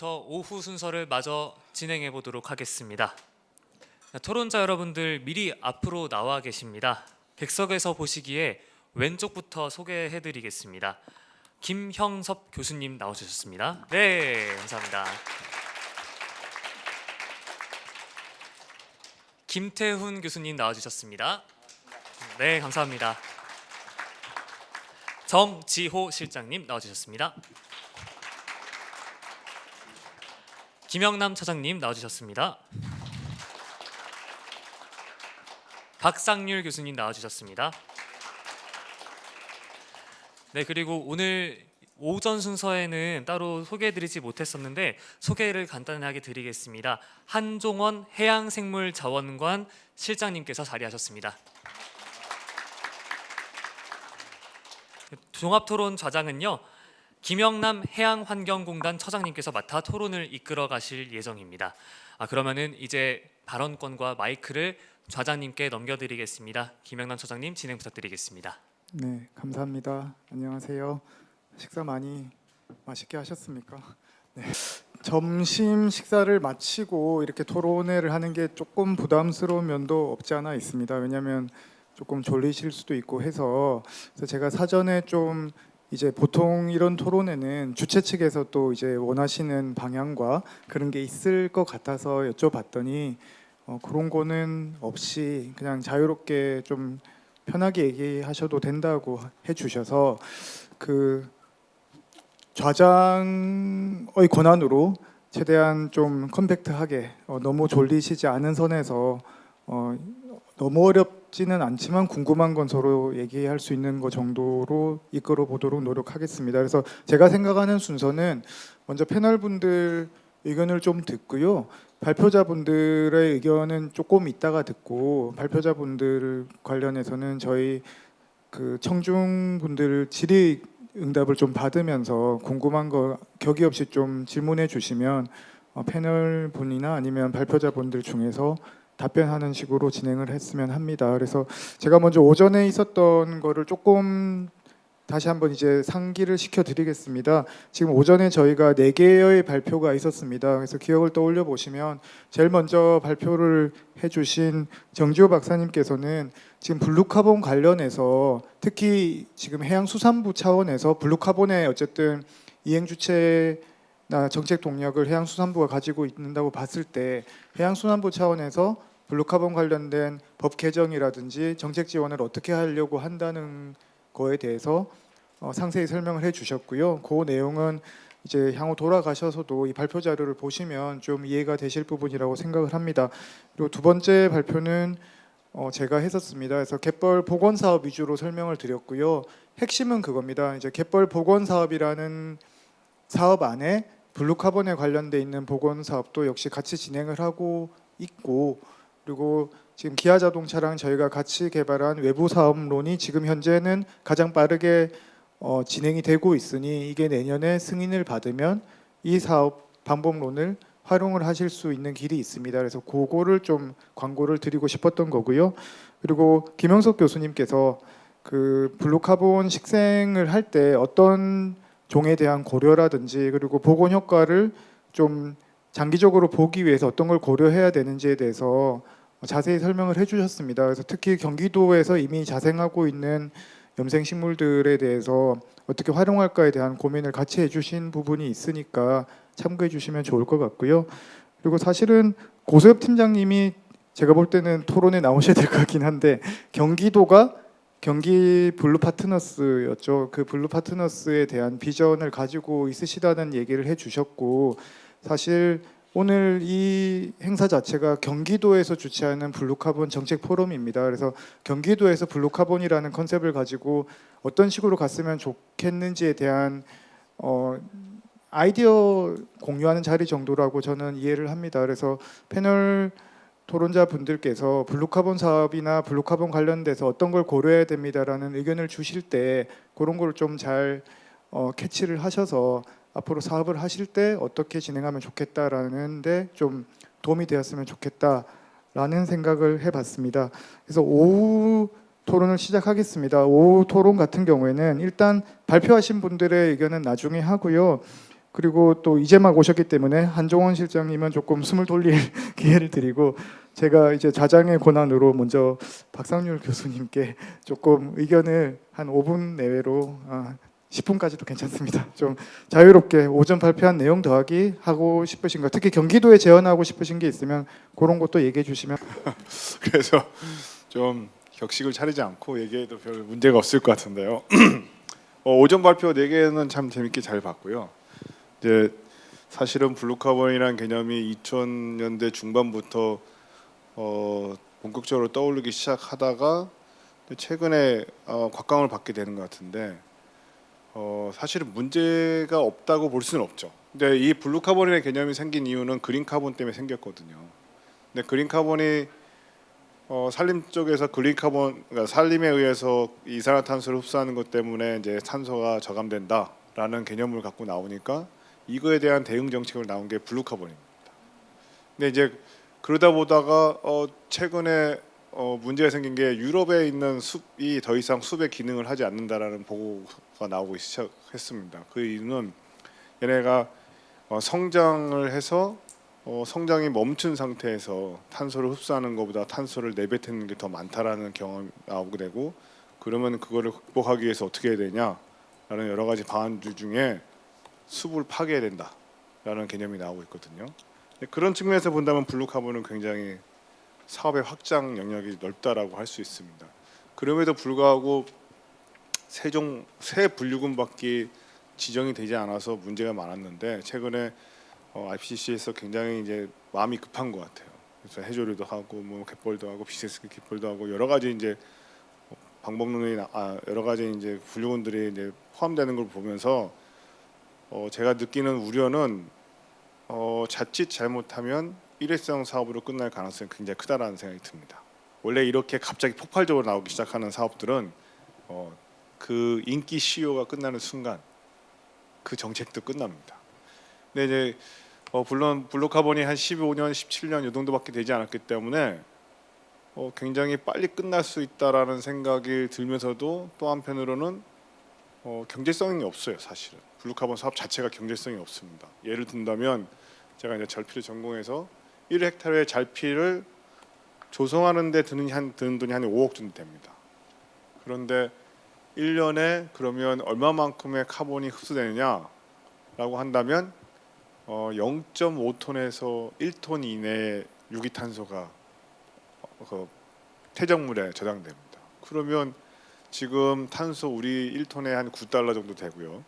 지금부터 오후 순서를 마저 진행해 보도록 하겠습니다. 토론자 여러분들 미리 앞으로 나와 계십니다. 객석에서 보시기에 왼쪽부터 소개해 드리겠습니다. 김형섭 교수님 나와주셨습니다. 네, 감사합니다. 김태훈 교수님 나와주셨습니다. 네, 감사합니다. 정지호 실장님 나와주셨습니다. 김영남 차장님 나와주셨습니다. 박상률 교수님 나와주셨습니다. 네, 그리고 오늘 오전 순서에는 따로 소개해드리지 못했었는데 소개를 간단하게 드리겠습니다. 한종원 해양생물자원관 실장님께서 자리하셨습니다. 종합토론 좌장은요, 김영남 해양환경공단 처장님께서 맡아 토론을 이끌어 가실 예정입니다. 그러면은 이제 발언권과 마이크를 좌장님께 넘겨드리겠습니다. 김영남 처장님 진행 부탁드리겠습니다. 네, 감사합니다. 안녕하세요. 식사 많이 맛있게 하셨습니까? 네. 점심 식사를 마치고 이렇게 토론회를 하는 게 조금 부담스러운 면도 없지 않아 있습니다. 왜냐하면 조금 졸리실 수도 있고 해서 그래서 제가 사전에 좀 이제 보통 이런 토론회는 주최 측에서 또 이제 원하시는 방향과 그런 게 있을 것 같아서 여쭤봤더니 그런 거는 없이 그냥 자유롭게 좀 편하게 얘기하셔도 된다고 해주셔서 그 좌장의 권한으로 최대한 좀 컴팩트하게 너무 졸리시지 않은 선에서 너무 어렵지는 않지만 궁금한 건 서로 얘기할 수 있는 것 정도로 이끌어 보도록 노력하겠습니다. 그래서 제가 생각하는 순서는 먼저 패널분들 의견을 좀 듣고요. 발표자분들의 의견은 조금 있다가 듣고 발표자분들 관련해서는 저희 그 청중분들 질의 응답을 좀 받으면서 궁금한 거 격의 없이 좀 질문해 주시면 패널 분이나 아니면 발표자분들 중에서 답변하는 식으로 진행을 했으면 합니다. 그래서 제가 먼저 오전에 있었던 거를 조금 다시 한번 이제 상기를 시켜드리겠습니다. 지금 오전에 저희가 4개의 발표가 있었습니다. 그래서 기억을 떠올려 보시면 제일 먼저 발표를 해주신 정지호 박사님께서는 지금 블루카본 관련해서 특히 지금 해양수산부 차원에서 블루카본의 어쨌든 이행 주체나 정책 동력을 해양수산부가 가지고 있는다고 봤을 때 해양수산부 차원에서 블루카본 관련된 법 개정이라든지 정책 지원을 어떻게 하려고 한다는 거에 대해서 상세히 설명을 해주셨고요. 그 내용은 이제 향후 돌아가셔서도 이 발표 자료를 보시면 좀 이해가 되실 부분이라고 생각을 합니다. 그리고 두 번째 발표는 제가 했었습니다. 그래서 갯벌 복원 사업 위주로 설명을 드렸고요. 핵심은 그겁니다. 이제 갯벌 복원 사업이라는 사업 안에 블루카본에 관련돼 있는 복원 사업도 역시 같이 진행을 하고 있고, 그리고 지금 기아자동차랑 저희가 같이 개발한 외부 사업론이 지금 현재는 가장 빠르게 진행이 되고 있으니 이게 내년에 승인을 받으면 이 사업 방법론을 활용을 하실 수 있는 길이 있습니다. 그래서 그거를 좀 광고를 드리고 싶었던 거고요. 그리고 김영석 교수님께서 그 블루카본 식생을 할 때 어떤 종에 대한 고려라든지 그리고 복원 효과를 좀 장기적으로 보기 위해서 어떤 걸 고려해야 되는지에 대해서 자세히 설명을 해주셨습니다. 그래서 특히 경기도에서 이미 자생하고 있는 염생식물들에 대해서 어떻게 활용할까에 대한 고민을 같이 해주신 부분이 있으니까 참고해 주시면 좋을 것 같고요. 그리고 사실은 고소엽 팀장님이 제가 볼 때는 토론에 나오셔야 될 것 같긴 한데 경기도가 경기 블루 파트너스였죠. 그 블루 파트너스에 대한 비전을 가지고 있으시다는 얘기를 해주셨고, 사실 오늘 이 행사 자체가 경기도에서 주최하는 블루카본 정책 포럼입니다. 그래서 경기도에서 블루카본이라는 컨셉을 가지고 어떤 식으로 갔으면 좋겠는지에 대한 아이디어 공유하는 자리 정도라고 저는 이해를 합니다. 그래서 패널 토론자 분들께서 블루카본 사업이나 블루카본 관련돼서 어떤 걸 고려해야 됩니다라는 의견을 주실 때 그런 걸 좀 잘 캐치를 하셔서 앞으로 사업을 하실 때 어떻게 진행하면 좋겠다라는 데 좀 도움이 되었으면 좋겠다라는 생각을 해봤습니다. 그래서 오후 토론을 시작하겠습니다. 오후 토론 같은 경우에는 일단 발표하신 분들의 의견은 나중에 하고요. 그리고 또 이제 막 오셨기 때문에 한종원 실장님은 조금 숨을 돌릴 기회를 드리고 제가 이제 좌장의 권한으로 먼저 박상률 교수님께 조금 의견을 한 5분 내외로 10분까지도 괜찮습니다. 좀 자유롭게 오전 발표한 내용 더하기 하고 싶으신 거, 특히 경기도에 제언하고 싶으신 게 있으면 그런 것도 얘기해 주시면. 그래서 좀 격식을 차리지 않고 얘기해도 별 문제가 없을 것 같은데요. 오전 발표 4개는 참 재밌게 잘 봤고요. 이제 사실은 블루카본이라는 개념이 2000년대 중반부터 본격적으로 떠오르기 시작하다가 최근에 곽광을 받게 되는 것 같은데 사실은 문제가 없다고 볼 수는 없죠. 근데 이 블루카본이라는 개념이 생긴 이유는 그린카본 때문에 생겼거든요. 근데 그린카본이 산림 쪽에서 그린카본, 그러니까 산림에 의해서 이산화탄소를 흡수하는 것 때문에 이제 탄소가 저감된다라는 개념을 갖고 나오니까 이거에 대한 대응 정책을 나온 게 블루카본입니다. 근데 이제 그러다 보다가 최근에 문제가 생긴 게 유럽에 있는 숲이 더 이상 숲의 기능을 하지 않는다라는 보고가 나오기 시작했습니다. 그 이유는 얘네가 성장을 해서 성장이 멈춘 상태에서 탄소를 흡수하는 것보다 탄소를 내뱉는 게 더 많다라는 경험이 나오게 되고, 그러면 그거를 극복하기 위해서 어떻게 해야 되냐라는 여러 가지 방안들 중에 숲을 파괴해야 된다라는 개념이 나오고 있거든요. 그런 측면에서 본다면 블루카본은 굉장히 사업의 확장 영역이 넓다라고 할 수 있습니다. 그럼에도 불구하고 새 분류군밖에 지정이 되지 않아서 문제가 많았는데 최근에 IPCC에서 굉장히 이제 마음이 급한 것 같아요. 그래서 해조류도 하고 뭐 갯벌도 하고 비세스 갯벌도 하고 여러 가지 이제 방법론이 여러 가지 이제 분류군들이 이제 포함되는 걸 보면서 제가 느끼는 우려는 자칫 잘못하면 일회성 사업으로 끝날 가능성이 굉장히 크다라는 생각이 듭니다. 원래 이렇게 갑자기 폭발적으로 나오기 시작하는 사업들은 그 인기 CEO가 끝나는 순간 그 정책도 끝납니다. 근데 이제 물론 블루카본이 한 15년, 17년 이 정도밖에 되지 않았기 때문에 굉장히 빨리 끝날 수 있다라는 생각이 들면서도 또 한편으로는 경제성이 없어요. 사실은 블루카본 사업 자체가 경제성이 없습니다. 예를 든다면 제가 이제 잘피를 전공해서 1헥타르의 잘피를 조성하는 데 드는 돈이 한 5억 정도 됩니다. 그런데 1년에 그러면 얼마만큼의 카본이 흡수되느냐라고 한다면 0.5톤에서 1톤 이내의 유기탄소가 퇴적물에 저장됩니다. 그러면 지금 탄소 우리 1톤에 한 9달러 정도 되고요.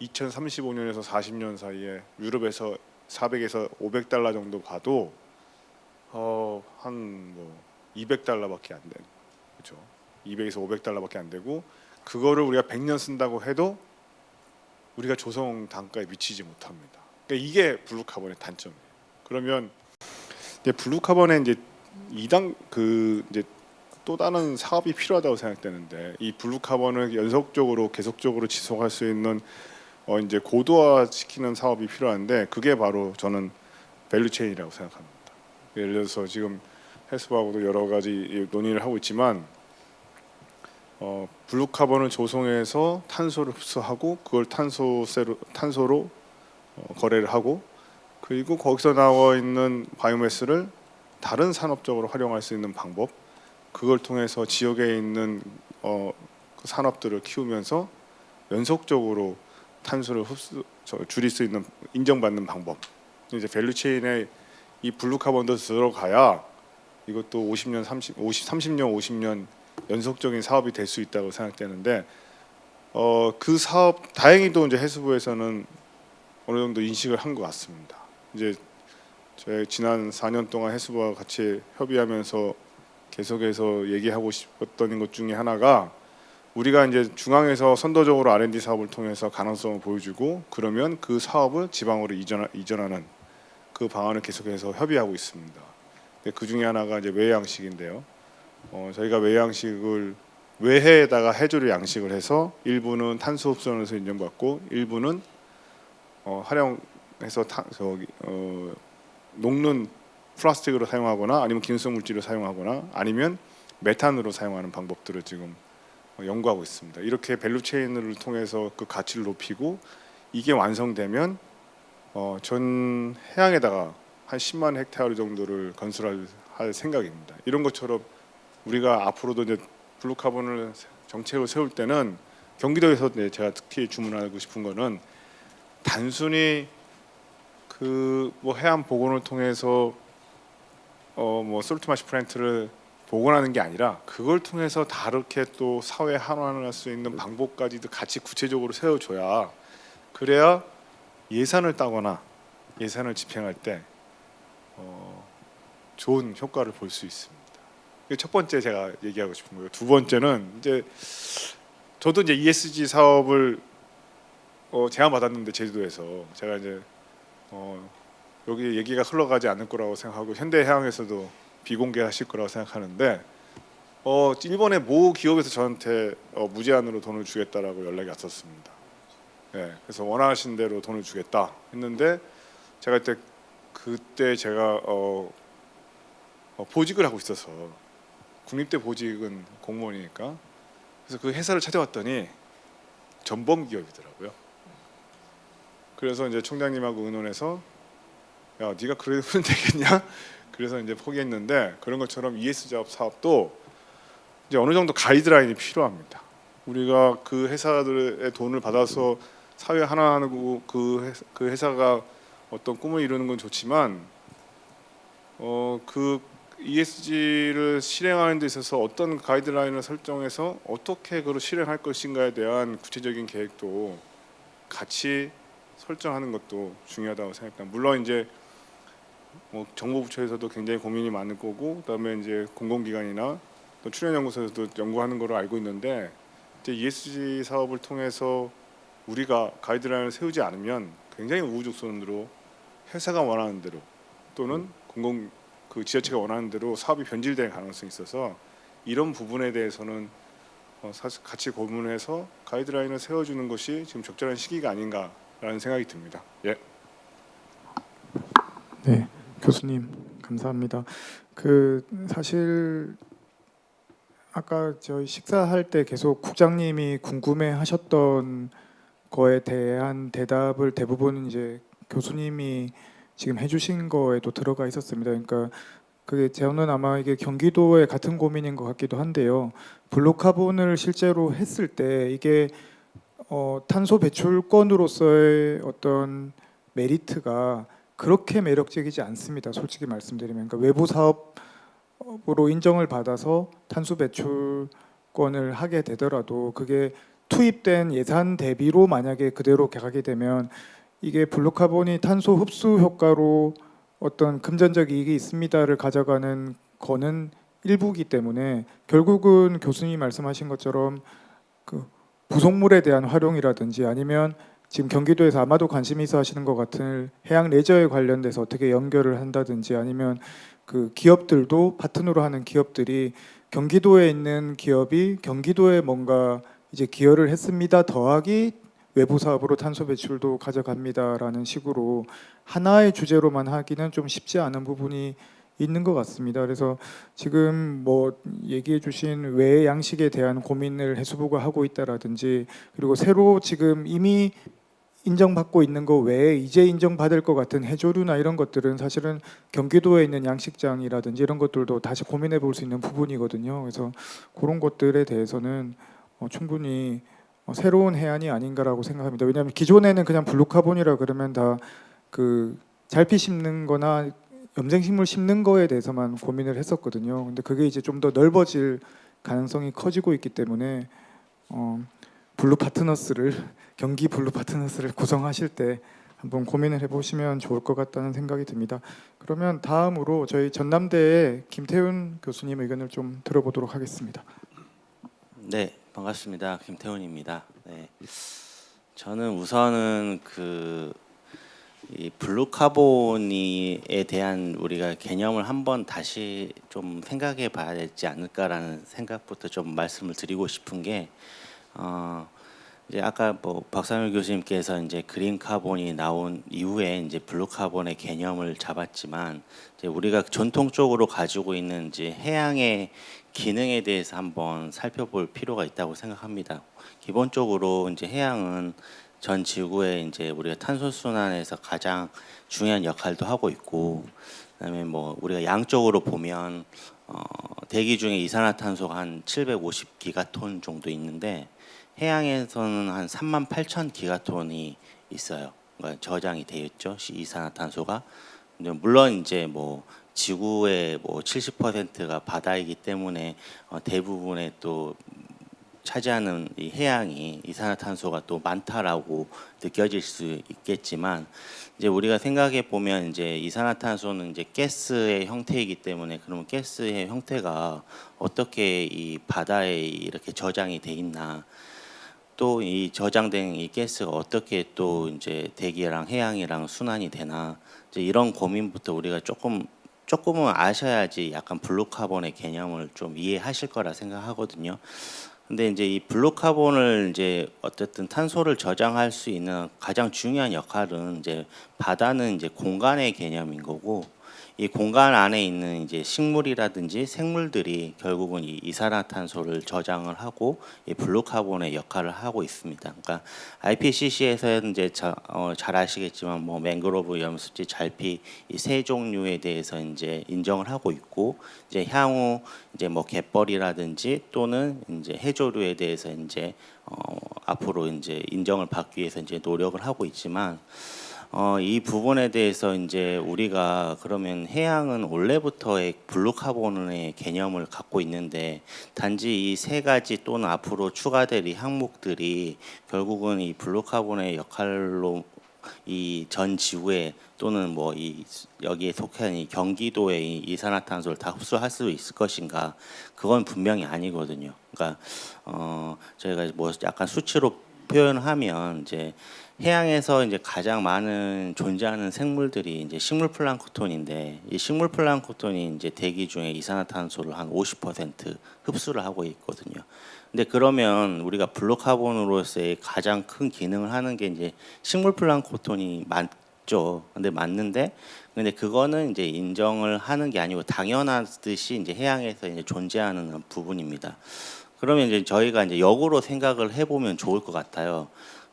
2035년에서 40년 사이에 유럽에서 400에서 500달러 정도 가도 한 뭐 200달러밖에 안 되는, 그렇죠? 200에서 500달러밖에 안 되고 그거를 우리가 100년 쓴다고 해도 우리가 조성 단가에 미치지 못합니다. 그러니까 이게 블루카본의 단점이에요. 그러면 이제 블루카본에 이제 이제 또 다른 사업이 필요하다고 생각되는데, 이 블루카본을 연속적으로 계속적으로 지속할 수 있는 이제 고도화시키는 사업이 필요한데 그게 바로 저는 밸류체인이라고 생각합니다. 예를 들어서 지금 헬스부하고도 여러 가지 논의를 하고 있지만 블루카본을 조성해서 탄소를 흡수하고 그걸 탄소로 거래를 하고, 그리고 거기서 나와 있는 바이오매스를 다른 산업적으로 활용할 수 있는 방법, 그걸 통해서 지역에 있는 그 산업들을 키우면서 연속적으로 탄소를 줄일 수 있는 인정받는 방법, 이제 밸류체인에 이 블루카본도 들어가야 이것도 30년 50년 연속적인 사업이 될 수 있다고 생각되는데 그 사업 다행히도 이제 해수부에서는 어느 정도 인식을 한 것 같습니다. 이제 저희 지난 4년 동안 해수부와 같이 협의하면서 계속해서 얘기하고 싶었던 것 중에 하나가, 우리가 이제 중앙에서 선도적으로 R&D 사업을 통해서 가능성을 보여주고 그러면 그 사업을 지방으로 이전하는 그 방안을 계속해서 협의하고 있습니다. 그 중에 하나가 이제 외해 양식인데요. 저희가 외해 양식을 외해에다가 해조류 양식을 해서 일부는 탄소 흡수원에서 인정받고 일부는 활용해서 녹는 플라스틱으로 사용하거나 아니면 기능성 물질을 사용하거나 아니면 메탄으로 사용하는 방법들을 지금 연구하고 있습니다. 이렇게 밸류체인을 통해서 그 가치를 높이고 이게 완성되면 전 해양에다가 한 10만 헥타르 정도를 건설할 생각입니다. 이런 것처럼 우리가 앞으로도 이제 블루카본을 정책을 세울 때는 경기도에서 이제 제가 특히 주문하고 싶은 거는 단순히 그 뭐 해안 복원을 통해서 뭐 솔트마시 플랜트를 복원하는 게 아니라 그걸 통해서 다르게 또 사회 환원할 수 있는 방법까지도 같이 구체적으로 세워줘야 그래야 예산을 따거나 예산을 집행할 때 좋은 효과를 볼 수 있습니다. 이게 첫 번째 제가 얘기하고 싶은 거예요. 두 번째는 이제 저도 이제 ESG 사업을 제안받았는데 제주도에서 제가 이제 여기 얘기가 흘러가지 않을 거라고 생각하고 현대해양에서도 비공개하실 거라고 생각하는데 일본의 모 기업에서 저한테 무제한으로 돈을 주겠다라고 연락이 왔었습니다. 네, 그래서 원하신 대로 돈을 주겠다 했는데 제가 그때 제가 보직을 하고 있어서 국립대 보직은 공무원이니까 그래서 그 회사를 찾아왔더니 전범 기업이더라고요. 그래서 이제 총장님하고 의논해서 야 네가 그러면 되겠냐? 그래서 이제 포기했는데 그런 것처럼 ESG 사업도 이제 어느 정도 가이드라인이 필요합니다. 우리가 그 회사들의 돈을 받아서 사회 하나하고 그 회사가 어떤 꿈을 이루는 건 좋지만 그 ESG를 실행하는 데 있어서 어떤 가이드라인을 설정해서 어떻게 그걸 실행할 것인가에 대한 구체적인 계획도 같이 설정하는 것도 중요하다고 생각합니다. 물론 이제 뭐 정보부처에서도 굉장히 고민이 많을 거고 그다음에 이제 공공기관이나 또 출연연구소에서도 연구하는 거로 알고 있는데 이제 ESG 사업을 통해서 우리가 가이드라인을 세우지 않으면 굉장히 우후죽순으로 회사가 원하는 대로 또는 그 지자체가 원하는 대로 사업이 변질될 가능성이 있어서 이런 부분에 대해서는 사실 같이 고민해서 가이드라인을 세워주는 것이 지금 적절한 시기가 아닌가라는 생각이 듭니다. 예. 네, 교수님 감사합니다. 사실 아까 저희 식사할 때 계속 국장님이 궁금해하셨던 거에 대한 대답을 대부분 이제 교수님이 지금 해주신 거에도 들어가 있었습니다. 그러니까 그게 저는 아마 이게 경기도의 같은 고민인 것 같기도 한데요. 블루카본을 실제로 했을 때 이게 탄소 배출권으로서의 어떤 메리트가 그렇게 매력적이지 않습니다. 솔직히 말씀드리면, 그러니까 외부 사업으로 인정을 받아서 탄소 배출권을 하게 되더라도 그게 투입된 예산 대비로 만약에 그대로 가게 되면 이게 블루카본이 탄소 흡수 효과로 어떤 금전적 이익이 있습니다를 가져가는 거는 일부기 때문에 결국은 교수님이 말씀하신 것처럼 그 부속물에 대한 활용이라든지 아니면 지금 경기도에서 아마도 관심이 있어 하시는 것 같은 해양 레저에 관련돼서 어떻게 연결을 한다든지 아니면 그 기업들도 파트너로 하는 기업들이 경기도에 있는 기업이 경기도에 뭔가 이제 기여를 했습니다 더하기 외부 사업으로 탄소 배출도 가져갑니다라는 식으로 하나의 주제로만 하기는 좀 쉽지 않은 부분이 있는 것 같습니다. 그래서 지금 뭐 얘기해 주신 외 양식에 대한 고민을 해수부가 하고 있다라든지 그리고 새로 지금 이미 인정받고 있는 거 외에 이제 인정받을 것 같은 해조류나 이런 것들은 사실은 경기도에 있는 양식장이라든지 이런 것들도 다시 고민해 볼 수 있는 부분이거든요. 그래서 그런 것들에 대해서는 충분히 새로운 해안이 아닌가라고 생각합니다. 왜냐하면 기존에는 그냥 블루카본이라 그러면 다 그 잘피 심는 거나 염생식물 심는 거에 대해서만 고민을 했었거든요. 근데 그게 이제 좀 더 넓어질 가능성이 커지고 있기 때문에 블루 파트너스를 경기 블루 파트너스를 구성하실 때 한번 고민을 해보시면 좋을 것 같다는 생각이 듭니다. 그러면 다음으로 저희 전남대의 김태훈 교수님 의견을 좀 들어보도록 하겠습니다. 네, 반갑습니다. 김태훈입니다. 네, 저는 우선은 이 블루카본에 대한 우리가 개념을 한번 다시 좀 생각해 봐야 되지 않을까라는 생각부터 좀 말씀을 드리고 싶은 게 이제 아까 뭐 박상일 교수님께서 이제 그린 카본이 나온 이후에 이제 블루카본의 개념을 잡았지만 이제 우리가 전통적으로 가지고 있는 이제 해양의 기능에 대해서 한번 살펴볼 필요가 있다고 생각합니다. 기본적으로 이제 해양은 전 지구에 이제 우리가 탄소 순환에서 가장 중요한 역할도 하고 있고, 그다음에 뭐 우리가 양적으로 보면 대기 중에 이산화탄소가 한 750기가톤 정도 있는데 해양에서는 한 38,000 기가톤이 있어요. 그러니까 저장이 되어 있죠, 이산화탄소가. 근데 물론 이제 뭐 지구의 뭐 70%가 바다이기 때문에 대부분의 또 차지하는 이 해양이 이산화탄소가 또 많다라고 느껴질 수 있겠지만, 이제 우리가 생각해 보면 이제 이산화탄소는 이제 가스의 형태이기 때문에, 그러면 가스의 형태가 어떻게 이 바다에 이렇게 저장이 돼 있나, 또 이 저장된 이 가스가 어떻게 또 이제 대기랑 해양이랑 순환이 되나, 이제 이런 고민부터 우리가 조금은 아셔야지 약간 블루카본의 개념을 좀 이해하실 거라 생각하거든요. 근데 이제 이 블루카본을 이제 어쨌든 탄소를 저장할 수 있는 가장 중요한 역할은 이제 바다는 이제 공간의 개념인 거고, 이 공간 안에 있는 이제 식물이라든지 생물들이 결국은 이 이산화탄소를 저장을 하고 이 블루카본의 역할을 하고 있습니다. 그러니까 IPCC에서는 이제 잘 아시겠지만 뭐 맹그로브, 염습지, 잘피 이 세 종류에 대해서 이제 인정을 하고 있고, 이제 향후 이제 뭐 갯벌이라든지 또는 이제 해조류에 대해서 이제 앞으로 이제 인정을 받기 위해서 이제 노력을 하고 있지만, 이 부분에 대해서 이제 우리가 그러면 해양은 원래부터의 블루카본의 개념을 갖고 있는데, 단지 이 세 가지 또는 앞으로 추가될 이 항목들이 결국은 이 블루카본의 역할로 이 전 지구에 또는 뭐 이 여기에 속한 이 경기도의 이 이산화탄소를 다 흡수할 수 있을 것인가, 그건 분명히 아니거든요. 그러니까 저희가 뭐 약간 수치로 표현하면 이제 해양에서 이제 가장 많은 존재하는 생물들이 이제 식물 플랑크톤인데, 이 식물 플랑크톤이 이제 대기 중에 이산화탄소를 한 50% 흡수를 하고 있거든요. 근데 그러면 우리가 블루카본으로서의 가장 큰 기능을 하는 게 이제 식물 플랑크톤이 맞죠. 근데 맞는데, 근데 그거는 이제 인정을 하는 게 아니고 당연하듯이 이제 해양에서 이제 존재하는 부분입니다. 그러면 이제 저희가 이제 역으로 생각을 해보면 좋을 것 같아요.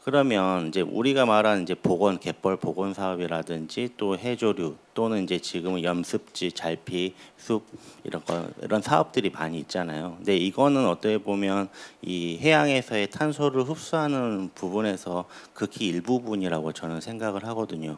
그러면 이제 우리가 말하는 이제 복원, 갯벌 복원 사업이라든지 또 해조류 또는 이제 지금은 염습지, 잘피, 숲 이런 사업들이 많이 있잖아요. 근데 이거는 어떻게 보면 이 해양에서의 탄소를 흡수하는 부분에서 극히 일부분이라고 저는 생각을 하거든요.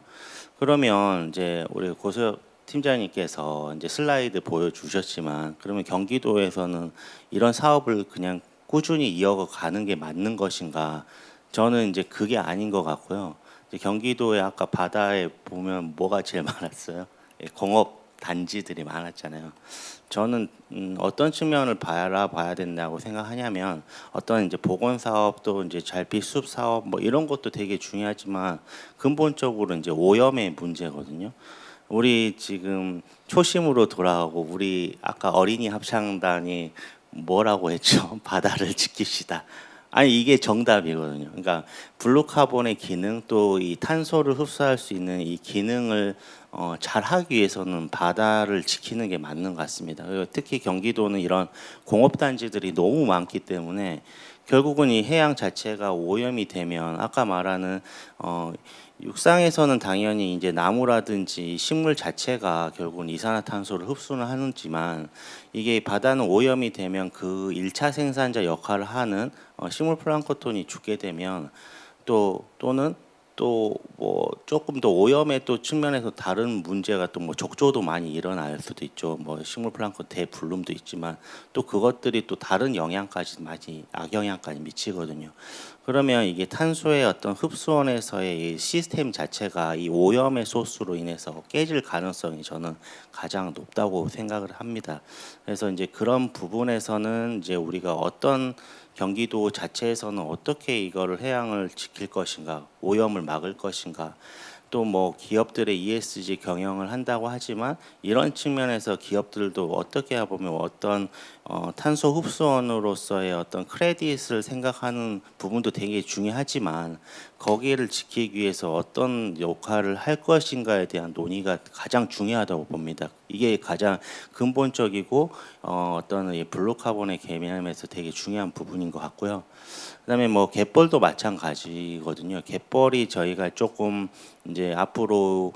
그러면 이제 우리 고소혁 팀장님께서 이제 슬라이드 보여주셨지만, 그러면 경기도에서는 이런 사업을 그냥 꾸준히 이어가는 게 맞는 것인가? 저는 이제 그게 아닌 것 같고요. 이제 경기도에 아까 바다에 보면 뭐가 제일 많았어요? 공업 단지들이 많았잖아요. 저는 어떤 측면을 바라봐야 된다고 생각하냐면, 어떤 이제 보건 사업도 이제 잘피 숲 사업 뭐 이런 것도 되게 중요하지만 근본적으로 이제 오염의 문제거든요. 우리 지금 초심으로 돌아가고, 우리 아까 어린이 합창단이 뭐라고 했죠? 바다를 지킵시다. 아니 이게 정답이거든요. 그러니까 블루카본의 기능, 또 이 탄소를 흡수할 수 있는 이 기능을 잘 하기 위해서는 바다를 지키는 게 맞는 것 같습니다. 그리고 특히 경기도는 이런 공업단지들이 너무 많기 때문에 결국은 이 해양 자체가 오염이 되면, 아까 말하는 육상에서는 당연히 이제 나무라든지 식물 자체가 결국은 이산화탄소를 흡수는 하지만, 이게 바다는 오염이 되면 그 1차 생산자 역할을 하는 식물 플랑크톤이 죽게 되면, 또는 또 뭐 조금 더 오염의 또 측면에서 다른 문제가 또 뭐 적조도 많이 일어날 수도 있죠. 뭐 식물 플랑크톤 대불름도 있지만 또 그것들이 또 다른 영향까지 많이 악영향까지 미치거든요. 그러면 이게 탄소의 어떤 흡수원에서의 이 시스템 자체가 이 오염의 소스로 인해서 깨질 가능성이 저는 가장 높다고 생각을 합니다. 그래서 이제 그런 부분에서는 이제 우리가 어떤 경기도 자체에서는 어떻게 이거를 해양을 지킬 것인가, 오염을 막을 것인가, 또 뭐 기업들의 ESG 경영을 한다고 하지만 이런 측면에서 기업들도 어떻게 보면 어떤 탄소 흡수원으로서의 어떤 크레딧을 생각하는 부분도 되게 중요하지만, 거기를 지키기 위해서 어떤 역할을 할 것인가에 대한 논의가 가장 중요하다고 봅니다. 이게 가장 근본적이고 어떤 이 블루카본의 개념에서 되게 중요한 부분인 것 같고요. 그다음에 뭐 갯벌도 마찬가지거든요. 갯벌이 저희가 조금 이제 앞으로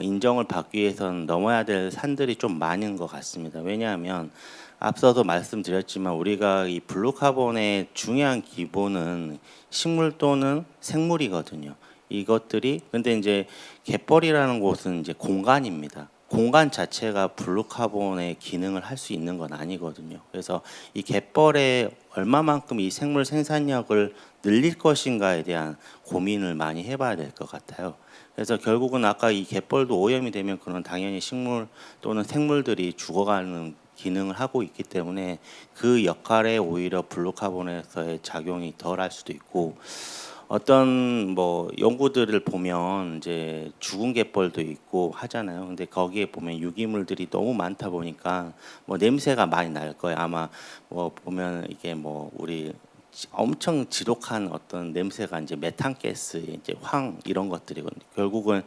인정을 받기 위해서는 넘어야 될 산들이 좀 많은 것 같습니다. 왜냐하면 앞서도 말씀드렸지만 우리가 이 블루카본의 중요한 기본은 식물 또는 생물이거든요. 이것들이 근데 이제 갯벌이라는 곳은 이제 공간입니다. 공간 자체가 블루카본의 기능을 할 수 있는 건 아니거든요. 그래서 이 갯벌에 얼마만큼 이 생물 생산력을 늘릴 것인가에 대한 고민을 많이 해봐야 될 것 같아요. 그래서 결국은 아까 이 갯벌도 오염이 되면 그런 당연히 식물 또는 생물들이 죽어가는 기능을 하고 있기 때문에 그 역할에 오히려 블루카본에서의 작용이 덜할 수도 있고 어떤 뭐 연구들을 보면 이제 죽은 갯벌도 있고 하잖아요. 근데 거기에 보면 유기물들이 너무 많다 보니까 뭐 냄새가 많이 날 거예요. 아마 뭐 보면 이게 뭐 우리 엄청 지독한 어떤 냄새가 이제 메탄가스, 이제 황 이런 것들이거든요. 결국은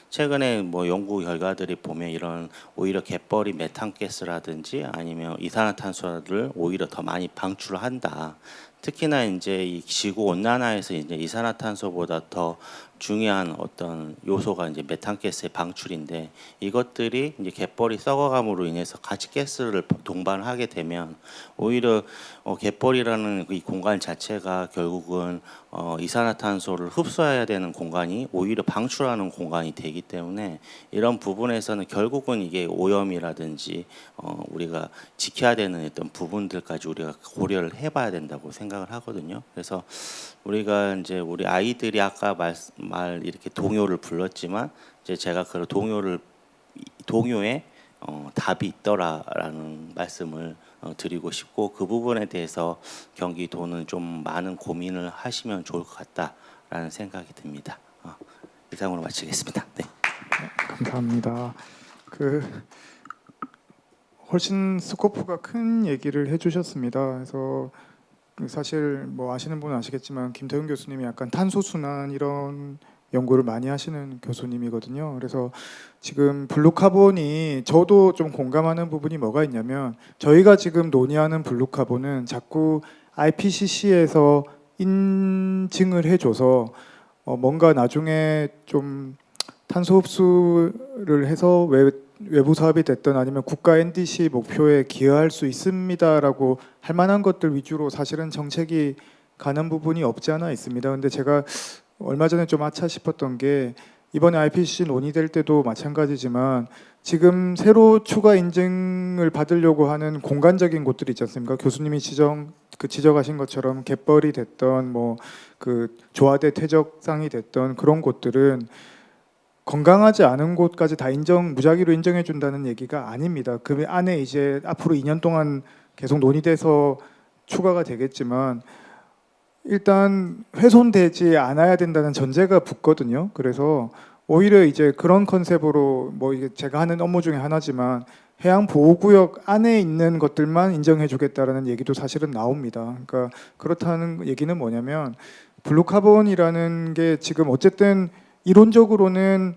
최근에 뭐 연구 결과들이 보면 이런 오히려 갯벌이 메탄가스라든지 아니면 이산화탄소를 오히려 더 많이 방출을 한다. 특히나 이제 이 지구 온난화에서 이제 이산화탄소보다 더 중요한 어떤 요소가 이제 메탄가스의 방출인데 이것들이 이제 갯벌이 썩어감으로 인해서 가스가스를 동반하게 되면 오히려 갯벌이라는 이 공간 자체가 결국은 이산화탄소를 흡수해야 되는 공간이 오히려 방출하는 공간이 되기 때문에 이런 부분에서는 결국은 이게 오염이라든지 우리가 지켜야 되는 어떤 부분들까지 우리가 고려를 해봐야 된다고 생각을 하거든요. 그래서 우리가 이제 우리 아이들이 아까 말 이렇게 동요를 불렀지만 이제 제가 그 동요에 답이 있더라라는 말씀을 드리고 싶고 그 부분에 대해서 경기도는 좀 많은 고민을 하시면 좋을 것 같다라는 생각이 듭니다. 이상으로 마치겠습니다. 네. 감사합니다. 훨씬 스코프가 큰 얘기를 해주셨습니다. 그래서 사실 뭐 아시는 분은 아시겠지만 김태훈 교수님이 약간 탄소 순환 이런 연구를 많이 하시는 교수님이거든요. 그래서 지금 블루카본이 저도 좀 공감하는 부분이 뭐가 있냐면 저희가 지금 논의하는 블루카본은 자꾸 IPCC에서 인증을 해줘서 뭔가 나중에 좀 탄소 흡수를 해서 외부 사업이 됐든 아니면 국가 NDC 목표에 기여할 수 있습니다라고 할 만한 것들 위주로 사실은 정책이 가는 부분이 없지 않아 있습니다. 근데 제가 얼마 전에 좀 아차 싶었던 게 이번에 IPCC 논의될 때도 마찬가지지만 지금 새로 추가 인증을 받으려고 하는 공간적인 곳들이 있지 않습니까? 교수님이 지적하신 것처럼 갯벌이 됐던 뭐 그 조화대 퇴적상이 됐던 그런 곳들은 건강하지 않은 곳까지 다 무작위로 인정해 준다는 얘기가 아닙니다. 그 안에 이제 앞으로 2년 동안 계속 논의돼서 추가가 되겠지만 일단 훼손되지 않아야 된다는 전제가 붙거든요. 그래서 오히려 이제 그런 컨셉으로 뭐 이게 제가 하는 업무 중에 하나지만 해양 보호구역 안에 있는 것들만 인정해 주겠다라는 얘기도 사실은 나옵니다. 그러니까 그렇다는 얘기는 뭐냐면 블루카본이라는 게 지금 어쨌든 이론적으로는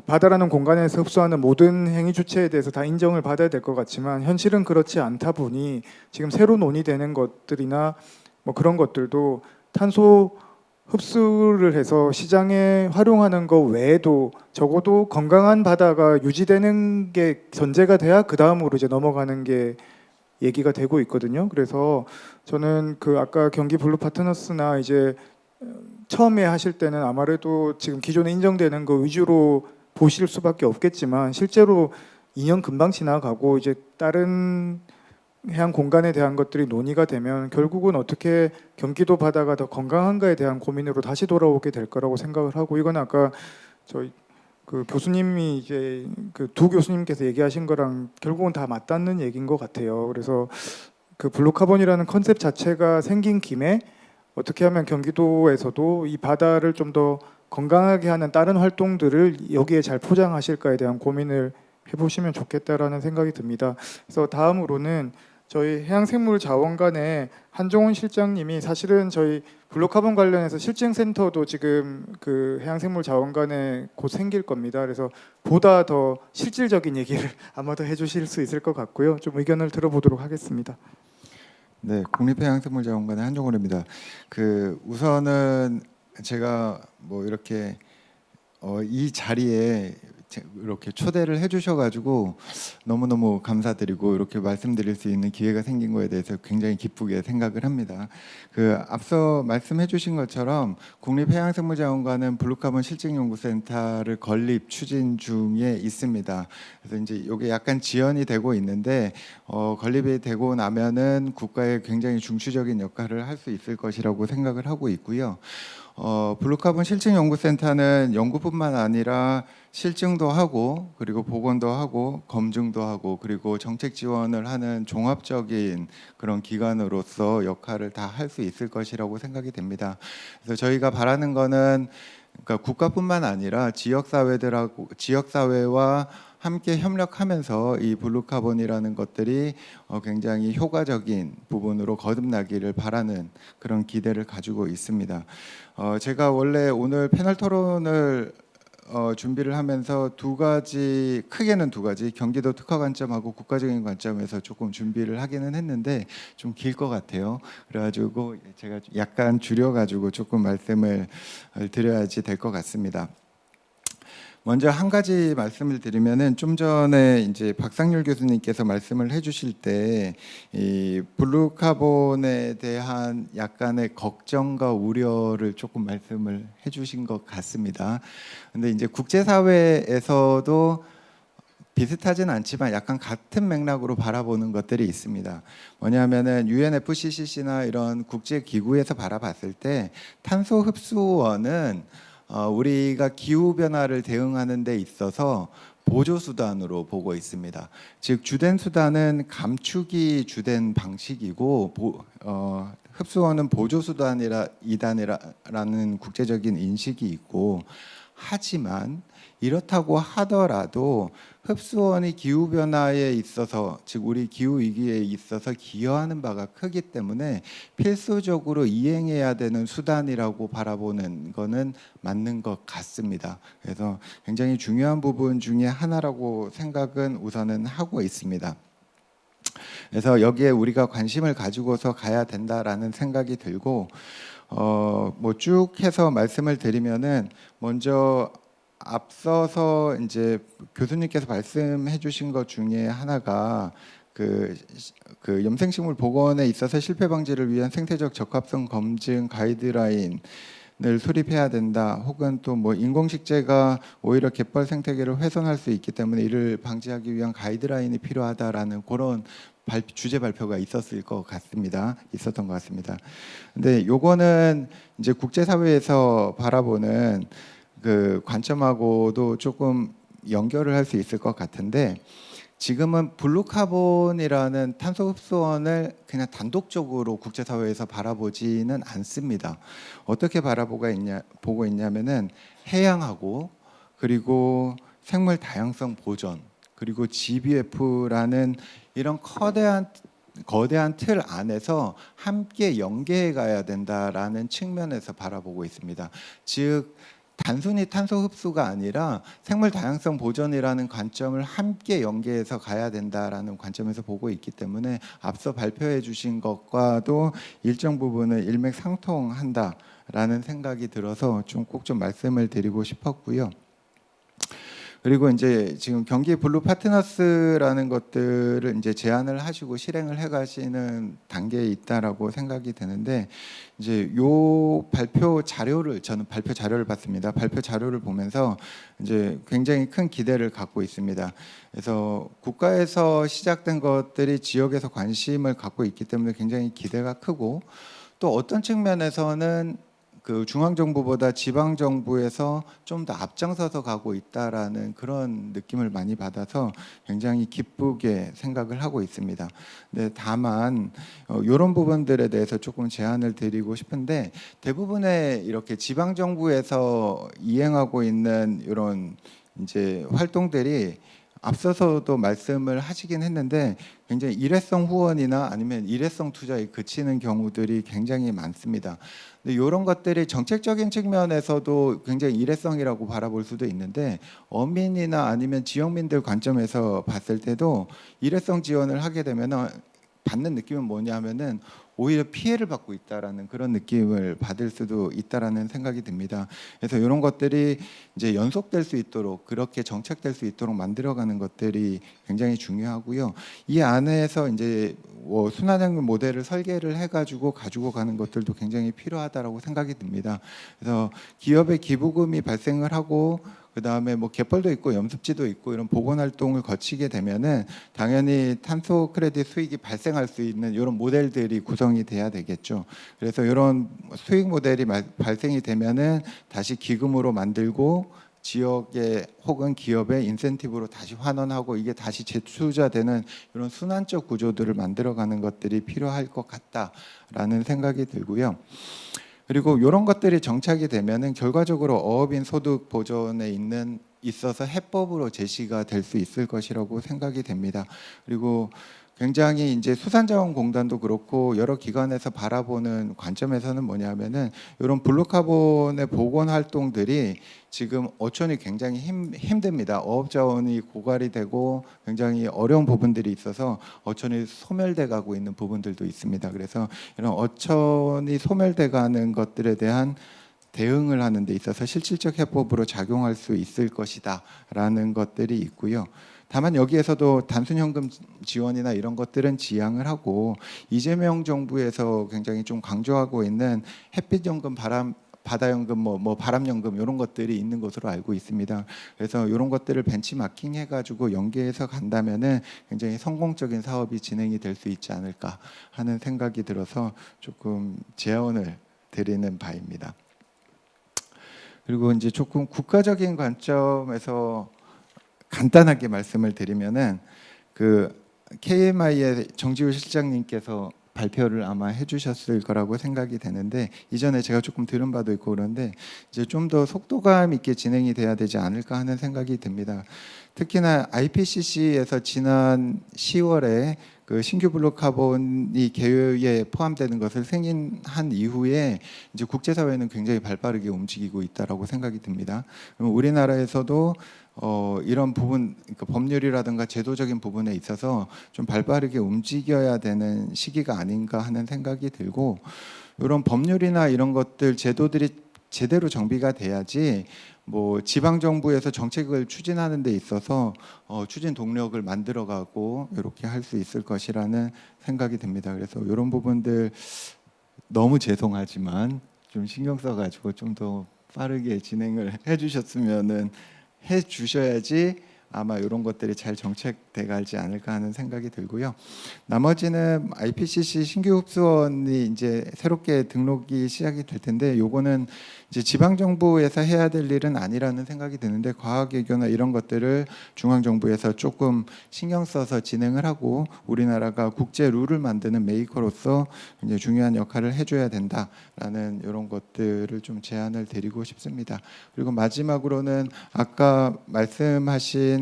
바다라는 공간에서 흡수하는 모든 행위 주체에 대해서 다 인정을 받아야 될 것 같지만 현실은 그렇지 않다 보니 지금 새로 논의되는 것들이나 뭐 그런 것들도 탄소 흡수를 해서 시장에 활용하는 것 외에도 적어도 건강한 바다가 유지되는 게 전제가 돼야 그 다음으로 이제 넘어가는 게 얘기가 되고 있거든요. 그래서 저는 그 아까 경기 블루 파트너스나 이제 처음에 하실 때는 아무래도 지금 기존에 인정되는 거 위주로 보실 수밖에 없겠지만 실제로 2년 금방 지나가고 이제 다른 해양 공간에 대한 것들이 논의가 되면 결국은 어떻게 경기도 바다가 더 건강한가에 대한 고민으로 다시 돌아오게 될 거라고 생각을 하고 이건 아까 저희 그 교수님이 이제 그 두 교수님께서 얘기하신 거랑 결국은 다 맞닿는 얘기인 것 같아요. 그래서 그 블루카본이라는 컨셉 자체가 생긴 김에 어떻게 하면 경기도에서도 이 바다를 좀 더 건강하게 하는 다른 활동들을 여기에 잘 포장하실까에 대한 고민을 해보시면 좋겠다라는 생각이 듭니다. 그래서 다음으로는 저희 해양생물자원관의 한종훈 실장님이 사실은 저희 블루카본 관련해서 실증센터도 지금 그 해양생물자원관에 곧 생길 겁니다. 그래서 보다 더 실질적인 얘기를 아마 더 해주실 수 있을 것 같고요. 좀 의견을 들어보도록 하겠습니다. 네, 국립해양생물자원관의 한종훈입니다. 우선은 제가 뭐 이렇게 이 자리에 이렇게 초대를 해주셔가지고 너무너무 감사드리고 이렇게 말씀드릴 수 있는 기회가 생긴 거에 대해서 굉장히 기쁘게 생각을 합니다. 앞서 말씀해주신 것처럼 국립해양생물자원관은 블루카본 실증연구센터를 건립 추진 중에 있습니다. 그래서 이제 이게 약간 지연이 되고 있는데 건립이 되고 나면은 국가에 굉장히 중추적인 역할을 할 수 있을 것이라고 생각을 하고 있고요. 블루카본 실증연구센터는 연구뿐만 아니라 실증도 하고 그리고 보건도 하고 검증도 하고 그리고 정책 지원을 하는 종합적인 그런 기관으로서 역할을 다 할 수 있을 것이라고 생각이 됩니다. 그래서 저희가 바라는 거는 그러니까 국가뿐만 아니라 지역사회와 함께 협력하면서 이 블루카본이라는 것들이 굉장히 효과적인 부분으로 거듭나기를 바라는 그런 기대를 가지고 있습니다. 제가 원래 오늘 패널 토론을 준비를 하면서 크게는 두 가지 경기도 특화 관점하고 국가적인 관점에서 조금 준비를 하기는 했는데 좀 길 것 같아요. 그래가지고 제가 약간 줄여가지고 조금 말씀을 드려야지 될 것 같습니다. 먼저 한 가지 말씀을 드리면은 좀 전에 이제 박상률 교수님께서 말씀을 해주실 때 이 블루카본에 대한 약간의 걱정과 우려를 조금 말씀을 해주신 것 같습니다. 근데 이제 국제사회에서도 비슷하진 않지만 약간 같은 맥락으로 바라보는 것들이 있습니다. 뭐냐면은 UNFCCC나 이런 국제 기구에서 바라봤을 때 탄소 흡수원은 우리가 기후 변화를 대응하는 데 있어서 보조 수단으로 보고 있습니다. 즉 주된 수단은 감축이 주된 방식이고 흡수원은 보조 수단이라는 국제적인 인식이 있고 하지만 이렇다고 하더라도 흡수원이 기후 변화에 있어서 즉 우리 기후 위기에 있어서 기여하는 바가 크기 때문에 필수적으로 이행해야 되는 수단이라고 바라보는 것은 맞는 것 같습니다. 그래서 굉장히 중요한 부분 중에 하나라고 생각은 우선은 하고 있습니다. 그래서 여기에 우리가 관심을 가지고서 가야 된다라는 생각이 들고 뭐 쭉 해서 말씀을 드리면은 먼저 앞서서 이제 교수님께서 말씀해 주신 것 중에 하나가 그 염생식물 복원에 있어서 실패 방지를 위한 생태적 적합성 검증 가이드라인을 수립해야 된다. 혹은 또 뭐 인공식재가 오히려 갯벌 생태계를 훼손할 수 있기 때문에 이를 방지하기 위한 가이드라인이 필요하다라는 그런 주제 발표가 있었던 것 같습니다. 근데 요거는 이제 국제사회에서 바라보는 그 관점하고도 조금 연결을 할 수 있을 것 같은데 지금은 블루카본이라는 탄소 흡수원을 그냥 단독적으로 국제사회에서 바라보지는 않습니다. 어떻게 보고 있냐면은 해양하고 그리고 생물 다양성 보전 그리고 GBF라는 이런 거대한 틀 안에서 함께 연계해 가야 된다라는 측면에서 바라보고 있습니다. 즉 단순히 탄소 흡수가 아니라 생물 다양성 보전이라는 관점을 함께 연계해서 가야 된다라는 관점에서 보고 있기 때문에 앞서 발표해 주신 것과도 일정 부분을 일맥상통한다라는 생각이 들어서 꼭 좀 말씀을 드리고 싶었고요. 그리고 이제 지금 경기 블루 파트너스라는 것들을 이제 제안을 하시고 실행을 해가시는 단계에 있다라고 생각이 되는데 이제 요 저는 발표 자료를 봤습니다. 발표 자료를 보면서 이제 굉장히 큰 기대를 갖고 있습니다. 그래서 국가에서 시작된 것들이 지역에서 관심을 갖고 있기 때문에 굉장히 기대가 크고 또 어떤 측면에서는 그 중앙 정부보다 지방 정부에서 좀 더 앞장서서 가고 있다라는 그런 느낌을 많이 받아서 굉장히 기쁘게 생각을 하고 있습니다. 근데 다만 이런 부분들에 대해서 조금 제안을 드리고 싶은데 대부분의 이렇게 지방 정부에서 이행하고 있는 이런 이제 활동들이 앞서서도 말씀을 하시긴 했는데 굉장히 일회성 후원이나 아니면 일회성 투자에 그치는 경우들이 굉장히 많습니다. 근데 이런 것들이 정책적인 측면에서도 굉장히 일회성이라고 바라볼 수도 있는데 어민이나 아니면 지역민들 관점에서 봤을 때도 일회성 지원을 하게 되면 받는 느낌은 뭐냐면은 오히려 피해를 받고 있다라는 그런 느낌을 받을 수도 있다라는 생각이 듭니다. 그래서 이런 것들이 이제 연속될 수 있도록 그렇게 정착될 수 있도록 만들어가는 것들이 굉장히 중요하고요. 이 안에서 이제 순환연금 모델을 설계를 해가지고 가지고 가는 것들도 굉장히 필요하다라고 생각이 듭니다. 그래서 기업의 기부금이 발생을 하고 그다음에 뭐 개펄도 있고 염습지도 있고 이런 보건 활동을 거치게 되면은 당연히 탄소 크레딧 수익이 발생할 수 있는 이런 모델들이 구성이 돼야 되겠죠. 그래서 이런 수익 모델이 발생이 되면은 다시 기금으로 만들고 지역의 혹은 기업의 인센티브로 다시 환원하고 이게 다시 재투자되는 이런 순환적 구조들을 만들어가는 것들이 필요할 것 같다라는 생각이 들고요. 그리고 이런 것들이 정착이 되면은 결과적으로 어업인 소득 보전에 있어서 해법으로 제시가 될 수 있을 것이라고 생각이 됩니다. 그리고 굉장히 이제 수산자원공단도 그렇고 여러 기관에서 바라보는 관점에서는 뭐냐면은 이런 블루카본의 복원 활동들이 지금 어촌이 굉장히 힘듭니다. 어업자원이 고갈이 되고 굉장히 어려운 부분들이 있어서 어촌이 소멸돼 가고 있는 부분들도 있습니다. 그래서 이런 어촌이 소멸돼 가는 것들에 대한 대응을 하는 데 있어서 실질적 해법으로 작용할 수 있을 것이다라는 것들이 있고요. 다만 여기에서도 단순 현금 지원이나 이런 것들은 지양을 하고 이재명 정부에서 굉장히 좀 강조하고 있는 햇빛 연금, 바다 연금, 뭐 바람 연금 이런 것들이 있는 것으로 알고 있습니다. 그래서 이런 것들을 벤치마킹 해가지고 연계해서 간다면은 굉장히 성공적인 사업이 진행이 될 수 있지 않을까 하는 생각이 들어서 조금 제언을 드리는 바입니다. 그리고 이제 조금 국가적인 관점에서 간단하게 말씀을 드리면은 그 KMI의 정지우 실장님께서 발표를 아마 해주셨을 거라고 생각이 되는데 이전에 제가 조금 들은 바도 있고 그런데 이제 좀 더 속도감 있게 진행이 돼야 되지 않을까 하는 생각이 듭니다. 특히나 IPCC에서 지난 10월에 그 신규 블루카본이 계획에 포함되는 것을 승인한 이후에 이제 국제사회는 굉장히 발빠르게 움직이고 있다라고 생각이 듭니다. 그럼 우리나라에서도 이런 부분, 그러니까 법률이라든가 제도적인 부분에 있어서 좀 발빠르게 움직여야 되는 시기가 아닌가 하는 생각이 들고 이런 법률이나 이런 것들 제도들이 제대로 정비가 돼야지 뭐 지방 정부에서 정책을 추진하는 데 있어서 추진 동력을 만들어가고 이렇게 할 수 있을 것이라는 생각이 듭니다. 그래서 이런 부분들 너무 죄송하지만 좀 신경 써가지고 좀 더 빠르게 진행을 해주셨으면은 해주셔야지 아마 이런 것들이 잘 정책돼 가지 않을까 하는 생각이 들고요. 나머지는 IPCC 신규 흡수원이 이제 새롭게 등록이 시작이 될 텐데 요거는 이제 지방 정부에서 해야 될 일은 아니라는 생각이 드는데 과학외교나 이런 것들을 중앙 정부에서 조금 신경 써서 진행을 하고 우리나라가 국제 룰을 만드는 메이커로서 굉장히 중요한 역할을 해줘야 된다라는 이런 것들을 좀 제안을 드리고 싶습니다. 그리고 마지막으로는 아까 말씀하신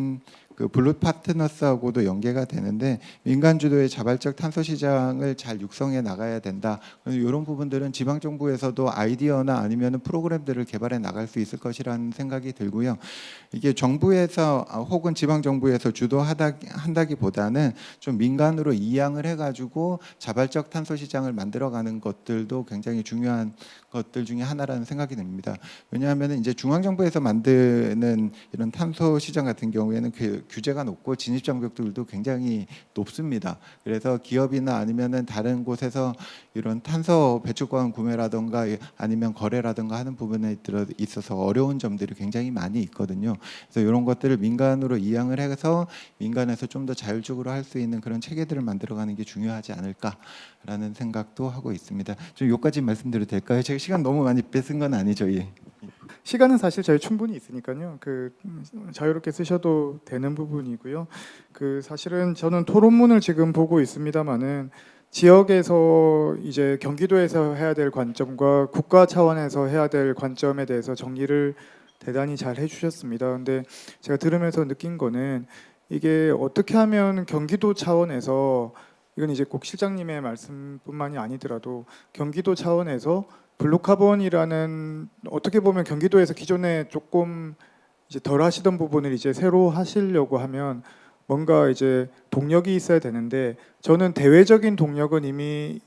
그 블루 파트너스하고도 연계가 되는데 민간 주도의 자발적 탄소 시장을 잘 육성해 나가야 된다. 이런 부분들은 지방 정부에서도 아이디어나 아니면 프로그램들을 개발해 나갈 수 있을 것이라는 생각이 들고요. 이게 정부에서 혹은 지방 정부에서 주도한다기보다는 좀 민간으로 이양을 해가지고 자발적 탄소 시장을 만들어가는 것들도 굉장히 중요한 것들 중에 하나라는 생각이 듭니다. 왜냐하면 이제 중앙 정부에서 만드는 이런 탄소 시장 같은 경우에는 규제가 높고 진입 장벽들도 굉장히 높습니다. 그래서 기업이나 아니면은 다른 곳에서 이런 탄소 배출권 구매라든가 아니면 거래라든가 하는 부분에 있어서 어려운 점들이 굉장히 많이 있거든요. 그래서 이런 것들을 민간으로 이양을 해서 민간에서 좀 더 자율적으로 할 수 있는 그런 체계들을 만들어가는 게 중요하지 않을까라는 생각도 하고 있습니다. 좀 여기까지 말씀드려도 될까요? 제가 시간 너무 많이 뺏은 건 아니죠? 예. 시간은 사실 저희 충분히 있으니까요. 그 자유롭게 쓰셔도 되는 부분이고요. 그 사실은 저는 토론문을 지금 보고 있습니다만은 지역에서 이제 경기도에서 해야 될 관점과 국가 차원에서 해야 될 관점에 대해서 정리를 대단히 잘 해주셨습니다. 근데 제가 들으면서 느낀 거는 이게 어떻게 하면 경기도 차원에서 이건 이제 꼭 실장님의 말씀뿐만이 아니더라도 경기도 차원에서 블루카본이라는 어떻게 보면 경기도에서 기존에 조금 이제 덜 하시던 부분을 이제 새로 하시려고 하면 뭔가 이제 동력이 있어야 되는데 저는 대외적인 동력은 이미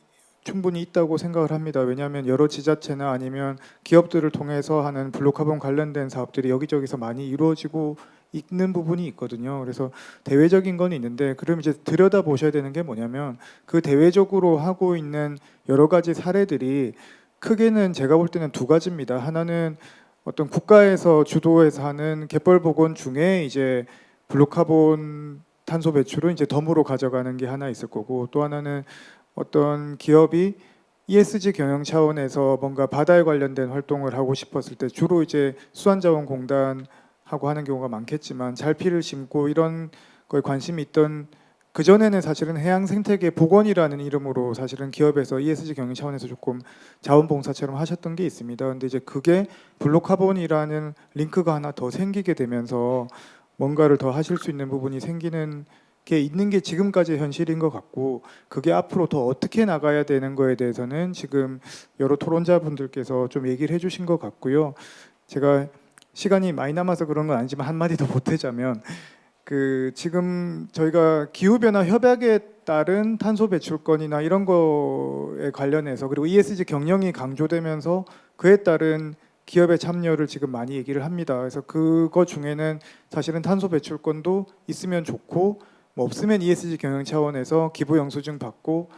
충분히 있다고 생각을 합니다. 왜냐하면 여러 지자체나 아니면 기업들을 통해서 하는 블루카본 관련된 사업들이 여기저기서 많이 이루어지고 있는 부분이 있거든요. 그래서 대외적인 건 있는데 그럼 이제 들여다 보셔야 되는 게 뭐냐면 그 대외적으로 하고 있는 여러 가지 사례들이 크게는 제가 볼 때는 두 가지입니다. 하나는 어떤 국가에서 주도해서 하는 갯벌 복원 중에 이제 블루카본 탄소 배출을 이제 덤으로 가져가는 게 하나 있을 거고 또 하나는 어떤 기업이 ESG 경영 차원에서 뭔가 바다에 관련된 활동을 하고 싶었을 때 주로 이제 수산자원공단하고 하는 경우가 많겠지만 잘피를 심고 이런 거에 관심이 있던 그 전에는 사실은 해양생태계 복원이라는 이름으로 사실은 기업에서 ESG 경영 차원에서 조금 자원봉사처럼 하셨던 게 있습니다. 근데 이제 그게 블루카본이라는 링크가 하나 더 생기게 되면서 뭔가를 더 하실 수 있는 부분이 생기는 게 있는 게 지금까지 현실인 것 같고 그게 앞으로 더 어떻게 나가야 되는 거에 대해서는 지금 여러 토론자분들께서 좀 얘기를 해주신 것 같고요. 제가 시간이 많이 남아서 그런 건 아니지만 한마디 더 보태자면 그 지금 저희가 기후변화 협약에 따른 탄소 배출권이나 이런 거에 관련해서 그리고 ESG 경영이 강조되면서 그에 따른 기업의 참여를 지금 많이 얘기를 합니다. 그래서 그거 중에는 사실은 탄소 배출권도 있으면 좋고 뭐 없으면 ESG 경영 차원에서 기부 영수증 받고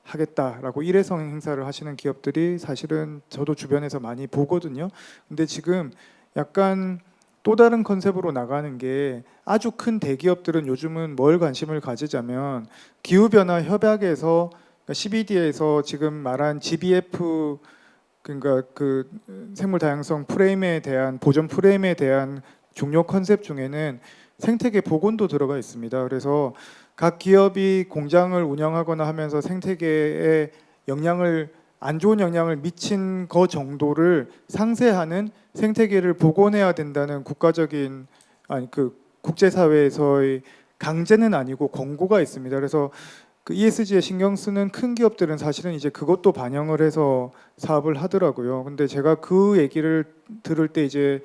하겠다라고 일회성 행사를 하시는 기업들이 사실은 저도 주변에서 많이 보거든요. 근데 지금 약간 또 다른 컨셉으로 나가는 게 아주 큰 대기업들은 요즘은 뭘 관심을 가지자면 기후변화 협약에서 CBD에서 지금 말한 GBF 그러니까 그 생물 다양성 프레임에 대한 보존 프레임에 대한 중요 컨셉 중에는 생태계 복원도 들어가 있습니다. 그래서 각 기업이 공장을 운영하거나 하면서 생태계에 영향을 안 좋은 영향을 미친 거 정도를 상쇄하는 생태계를 복원해야 된다는 국가적인 아니 그 국제사회에서의 강제는 아니고 권고가 있습니다. 그래서 그 ESG에 신경 쓰는 큰 기업들은 사실은 이제 그것도 반영을 해서 사업을 하더라고요. 근데 제가 그 얘기를 들을 때 이제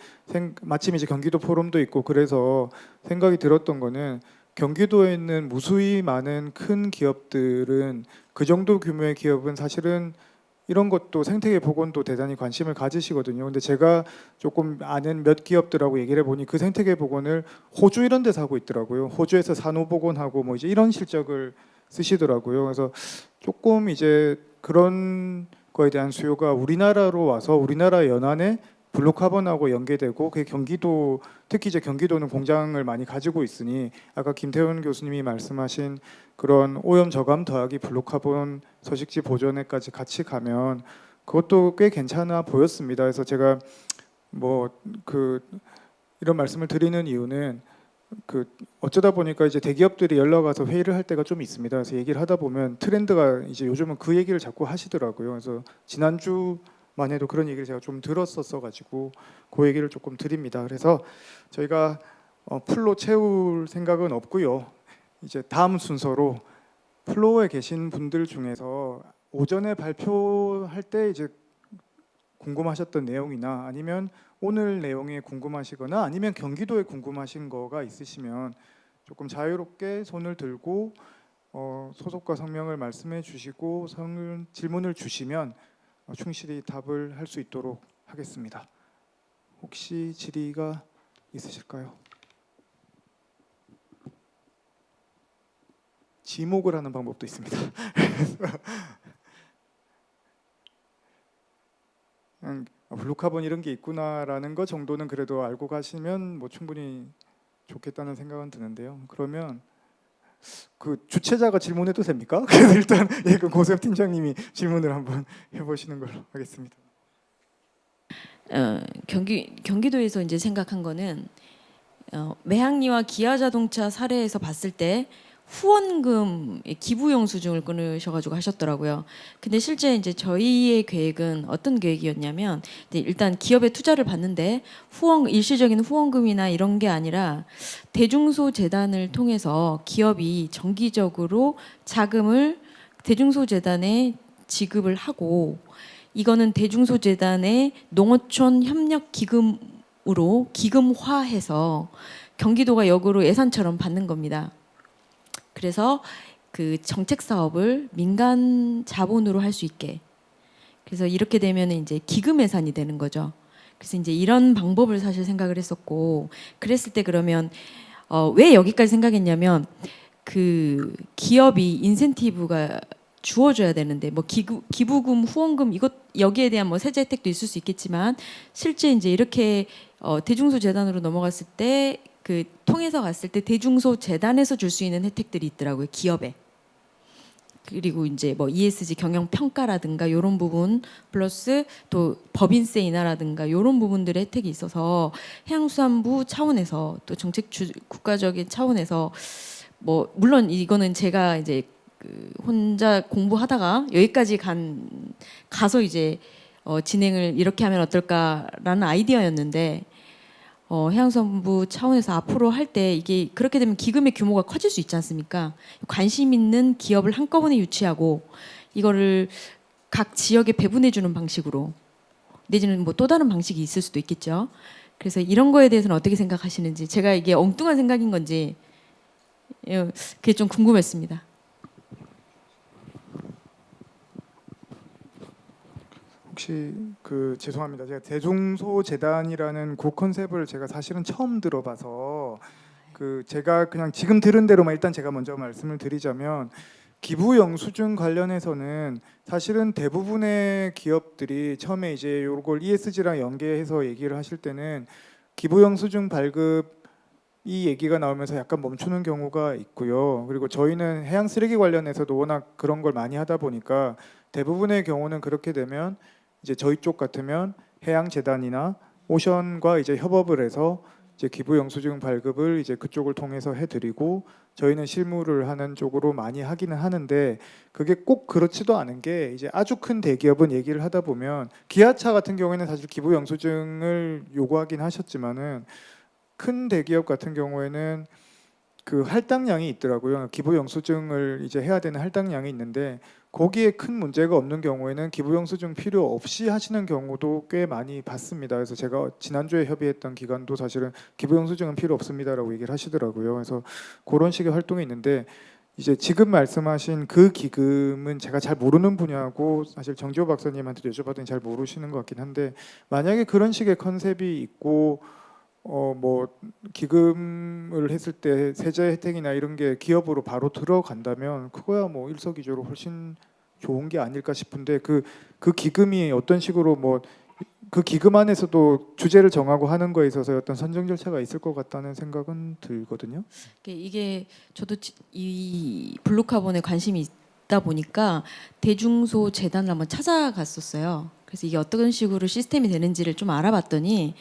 마침 이제 경기도 포럼도 있고 그래서 생각이 들었던 거는 경기도에 있는 무수히 많은 큰 기업들은 그 정도 규모의 기업은 사실은 이런 것도 생태계 복원도 대단히 관심을 가지시거든요. 근데 제가 조금 아는 몇 기업들하고 얘기를 해보니 그 생태계 복원을 호주 이런 데서 하고 있더라고요. 호주에서 산호 복원하고 뭐 이제 이런 실적을 쓰시더라고요. 그래서 조금 이제 그런 거에 대한 수요가 우리나라로 와서 우리나라 연안에 블루카본하고 연계되고 그게 경기도 특히 이제 경기도는 공장을 많이 가지고 있으니 아까 김태훈 교수님이 말씀하신 그런 오염 저감 더하기 블루카본 서식지 보존에까지 같이 가면 그것도 꽤 괜찮아 보였습니다. 그래서 제가 뭐 그 이런 말씀을 드리는 이유는 그 어쩌다 보니까 이제 대기업들이 연락 와서 회의를 할 때가 좀 있습니다. 그래서 얘기를 하다 보면 트렌드가 이제 요즘은 그 얘기를 자꾸 하시더라고요. 그래서 지난주만 해도 그런 얘기를 제가 좀 들었었어 가지고 그 얘기를 조금 드립니다. 그래서 저희가 풀로 채울 생각은 없고요. 이제 다음 순서로 플로어에 계신 분들 중에서 오전에 발표할 때 이제 궁금하셨던 내용이나 아니면 오늘 내용에 궁금하시거나 아니면 경기도에 궁금하신 거가 있으시면 조금 자유롭게 손을 들고 소속과 성명을 말씀해 주시고 질문을 주시면 충실히 답을 할 수 있도록 하겠습니다. 혹시 질의가 있으실까요? 지목을 하는 방법도 있습니다. 그냥 블루카본 이런 게 있구나라는 거 정도는 그래도 알고 가시면 뭐 충분히 좋겠다는 생각은 드는데요. 그러면 그 주최자가 질문해도 됩니까? 그래서 일단 그 고세엽 팀장님이 질문을 한번 해보시는 걸로 하겠습니다. 경기도에서 이제 생각한 거는 매항리와 기아자동차 사례에서 봤을 때 후원금 기부 영수증을 끊으셔가지고 하셨더라고요. 근데 실제 이제 저희의 계획은 어떤 계획이었냐면 이제 일단 기업에 투자를 받는데 일시적인 후원금이나 이런 게 아니라 대중소재단을 통해서 기업이 정기적으로 자금을 대중소재단에 지급을 하고 이거는 대중소재단의 농어촌 협력 기금으로 기금화해서 경기도가 역으로 예산처럼 받는 겁니다. 그래서 그 정책 사업을 민간 자본으로 할 수 있게. 그래서 이렇게 되면 이제 기금 예산이 되는 거죠. 그래서 이제 이런 방법을 사실 생각을 했었고, 그랬을 때 그러면 왜 여기까지 생각했냐면 그 기업이 인센티브가 주어져야 되는데 뭐 기부금, 후원금 이것 여기에 대한 뭐 세제 혜택도 있을 수 있겠지만 실제 이제 이렇게 대중소재단으로 넘어갔을 때 그 통해서 갔을 때 대중소재단에서 줄 수 있는 혜택들이 있더라고요, 기업에. 그리고 이제 뭐 ESG 경영 평가라든가 이런 부분 플러스 또 법인세 인하라든가 이런 부분들의 혜택이 있어서 해양수산부 차원에서 또 국가적인 차원에서 뭐 물론 이거는 제가 이제 그 혼자 공부하다가 여기까지 가서 이제 진행을 이렇게 하면 어떨까라는 아이디어였는데 해양수산부 차원에서 앞으로 할 때 이게 그렇게 되면 기금의 규모가 커질 수 있지 않습니까? 관심 있는 기업을 한꺼번에 유치하고 이거를 각 지역에 배분해 주는 방식으로 내지는 뭐 또 다른 방식이 있을 수도 있겠죠. 그래서 이런 거에 대해서는 어떻게 생각하시는지 제가 이게 엉뚱한 생각인 건지 그게 좀 궁금했습니다. 혹시 그 죄송합니다. 제가 대중소재단이라는 그 컨셉을 제가 사실은 처음 들어봐서 그 제가 그냥 지금 들은 대로만 일단 제가 먼저 말씀을 드리자면 기부 영수증 관련해서는 사실은 대부분의 기업들이 처음에 이제 요걸 ESG랑 연계해서 얘기를 하실 때는 기부 영수증 발급 이 얘기가 나오면서 약간 멈추는 경우가 있고요. 그리고 저희는 해양 쓰레기 관련해서도 워낙 그런 걸 많이 하다 보니까 대부분의 경우는 그렇게 되면 이제 저희 쪽 같으면 해양재단이나 오션과 이제 협업을 해서 이제 기부 영수증 발급을 이제 그쪽을 통해서 해드리고 저희는 실무를 하는 쪽으로 많이 하기는 하는데 그게 꼭 그렇지도 않은 게 이제 아주 큰 대기업은 얘기를 하다 보면 기아차 같은 경우에는 사실 기부 영수증을 요구하긴 하셨지만은 큰 대기업 같은 경우에는 그 할당량이 있더라고요. 기부 영수증을 이제 해야 되는 할당량이 있는데 거기에 큰 문제가 없는 경우에는 기부 영수증 필요 없이 하시는 경우도 꽤 많이 봤습니다. 그래서 제가 지난주에 협의했던 기관도 사실은 기부 영수증은 필요 없습니다라고 얘기를 하시더라고요. 그래서 그런 식의 활동이 있는데 이제 지금 말씀하신 그 기금은 제가 잘 모르는 분야고 사실 정지호 박사님한테 여쭤봤더니 잘 모르시는 것 같긴 한데 만약에 그런 식의 컨셉이 있고 뭐 기금을 했을 때 세제 혜택이나 이런 게 기업으로 바로 들어간다면 그거야 뭐 일석이조로 훨씬 좋은 게 아닐까 싶은데 그 기금이 어떤 식으로 뭐 그 기금 안에서도 주제를 정하고 하는 거에 있어서 어떤 선정 절차가 있을 것 같다는 생각은 들거든요. 이게 저도 이 블루카본에 관심이 있다 보니까 대중소 재단을 한번 찾아갔었어요. 그래서 이게 어떤 식으로 시스템이 되는지를 좀 알아봤더니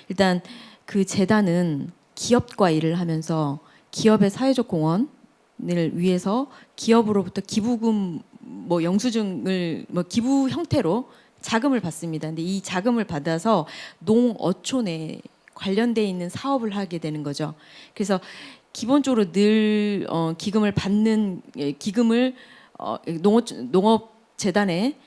일단 그 재단은 기업과 일을 하면서 기업의 사회적 공헌을 위해서 기업으로부터 기부금 뭐 영수증을 뭐 기부 형태로 자금을 받습니다. 근데 이 자금을 받아서 농어촌에 관련돼 있는 사업을 하게 되는 거죠. 그래서 기본적으로 늘 기금을 받는 기금을 농업 재단에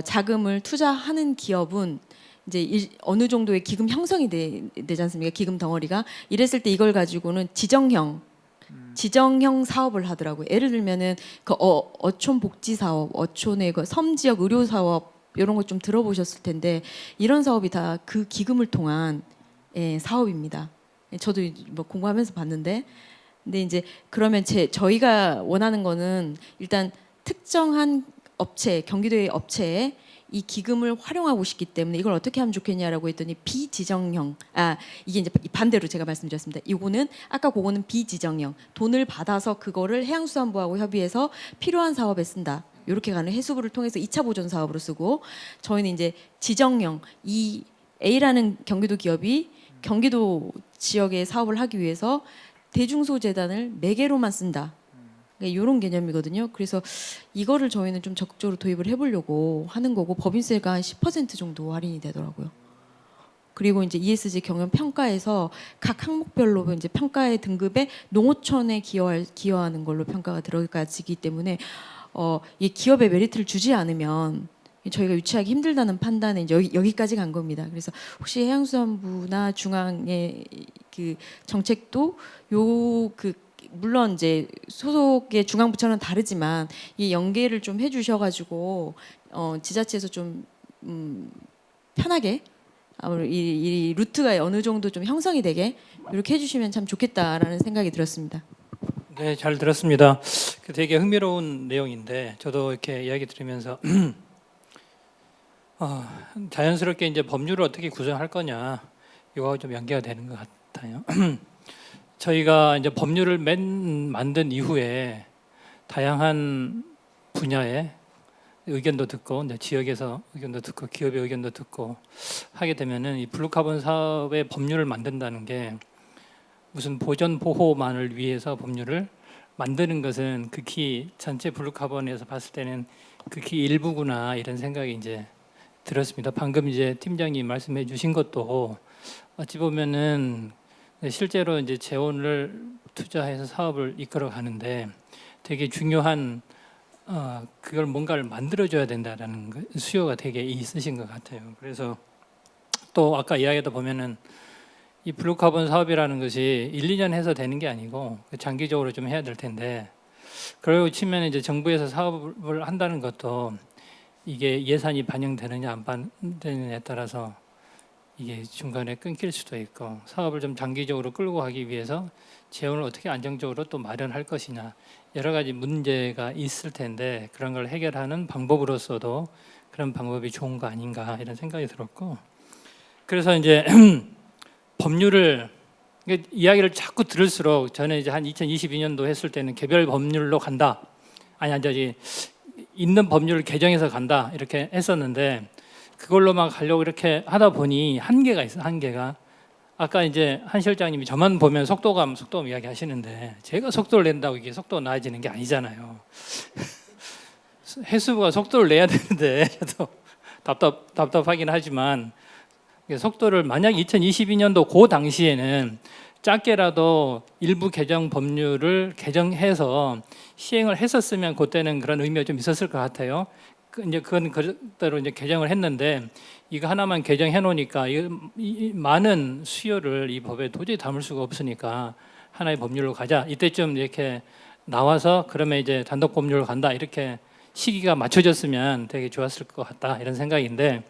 자금을 투자하는 기업은 이제 어느 정도의 기금 형성이 되지 않습니까? 기금 덩어리가 이랬을 때 이걸 가지고는 지정형 사업을 하더라고요. 예를 들면은 그 어촌 복지 사업, 어촌의 그 섬 지역 의료 사업 이런 거 좀 들어보셨을 텐데 이런 사업이 다 그 기금을 통한 사업입니다. 저도 뭐 공부하면서 봤는데 근데 이제 그러면 저희가 원하는 거는 일단 특정한 업체, 경기도의 업체에 이 기금을 활용하고 싶기 때문에 이걸 어떻게 하면 좋겠냐라고 했더니 비지정형 이게 이제 반대로 제가 말씀드렸습니다. 이거는 아까 그거는 비지정형 돈을 받아서 그거를 해양수산부하고 협의해서 필요한 사업에 쓴다. 이렇게 가는 해수부를 통해서 2차 보존 사업으로 쓰고 저희는 이제 지정형 이 A라는 경기도 기업이 경기도 지역의 사업을 하기 위해서 대중소재단을 매개로만 쓴다. 이런 개념이거든요. 그래서 이거를 저희는 좀 적극적으로 도입을 해보려고 하는 거고 법인세가 한 10% 정도 할인이 되더라고요. 그리고 이제 ESG 경영 평가에서 각 항목별로 이제 평가의 등급에 농어촌에 기여하는 걸로 평가가 들어가지기 때문에 이 기업의 메리트를 주지 않으면 저희가 유치하기 힘들다는 판단에 이제 여기까지 간 겁니다. 그래서 혹시 해양수산부나 중앙의 그 정책도 물론 이제 소속의 중앙부처는 다르지만 이 연계를 좀 해주셔가지고 지자체에서 좀 편하게 이 루트가 어느 정도 좀 형성이 되게 이렇게 해주시면 참 좋겠다라는 생각이 들었습니다. 네, 잘 들었습니다. 되게 흥미로운 내용인데 저도 이렇게 이야기 들으면서 자연스럽게 이제 법률을 어떻게 구성할 거냐 이거하고 좀 연계가 되는 것 같아요. 저희가 이제 법률을 만든 이후에 다양한 분야의 의견도 듣고 이제 지역에서 의견도 듣고 기업의 의견도 듣고 하게 되면은 이 블루카본 사업의 법률을 만든다는 게 무슨 보전 보호만을 위해서 법률을 만드는 것은 극히 전체 블루카본에서 봤을 때는 극히 일부구나 이런 생각이 이제 들었습니다. 방금 이제 팀장님 말씀해 주신 것도 어찌 보면은 실제로 이제 재원을 투자해서 사업을 이끌어 가는데 되게 중요한 그걸 뭔가를 만들어줘야 된다라는 수요가 되게 있으신 것 같아요. 그래서 또 아까 이야기하다 보면은 이 블루카본 사업이라는 것이 1, 2년 해서 되는 게 아니고 장기적으로 좀 해야 될 텐데 그러고 치면 이제 정부에서 사업을 한다는 것도 이게 예산이 반영되느냐 안 반영되느냐에 따라서 이게 중간에 끊길 수도 있고 사업을 좀 장기적으로 끌고 가기 위해서 재원을 어떻게 안정적으로 또 마련할 것이냐 여러 가지 문제가 있을 텐데 그런 걸 해결하는 방법으로서도 그런 방법이 좋은 거 아닌가 이런 생각이 들었고 그래서 이제 법률을 이야기를 자꾸 들을수록 저는 이제 한 2022년도 했을 때는 개별 법률로 간다 아니 저기 있는 법률을 개정해서 간다 이렇게 했었는데 그걸로만 가려고 이렇게 하다 보니 한계가 있어 한계가 아까 이제 한 실장님이 저만 보면 속도감 이야기 하시는데 제가 속도를 낸다고 이게 속도가 나아지는 게 아니잖아요. 해수부가 속도를 내야 되는데 저도 답답하긴 하지만 속도를 만약 2022년도 그 당시에는 작게라도 일부 개정 법률을 개정해서 시행을 했었으면 그때는 그런 의미가 좀 있었을 것 같아요. 이제 그건 그대로 이제 개정을 했는데 이거 하나만 개정해 놓으니까 이 많은 수요를 이 법에 도저히 담을 수가 없으니까 하나의 법률로 가자. 이때쯤 이렇게 나와서 그러면 이제 단독 법률로 간다. 이렇게 시기가 맞춰졌으면 되게 좋았을 것 같다. 이런 생각인데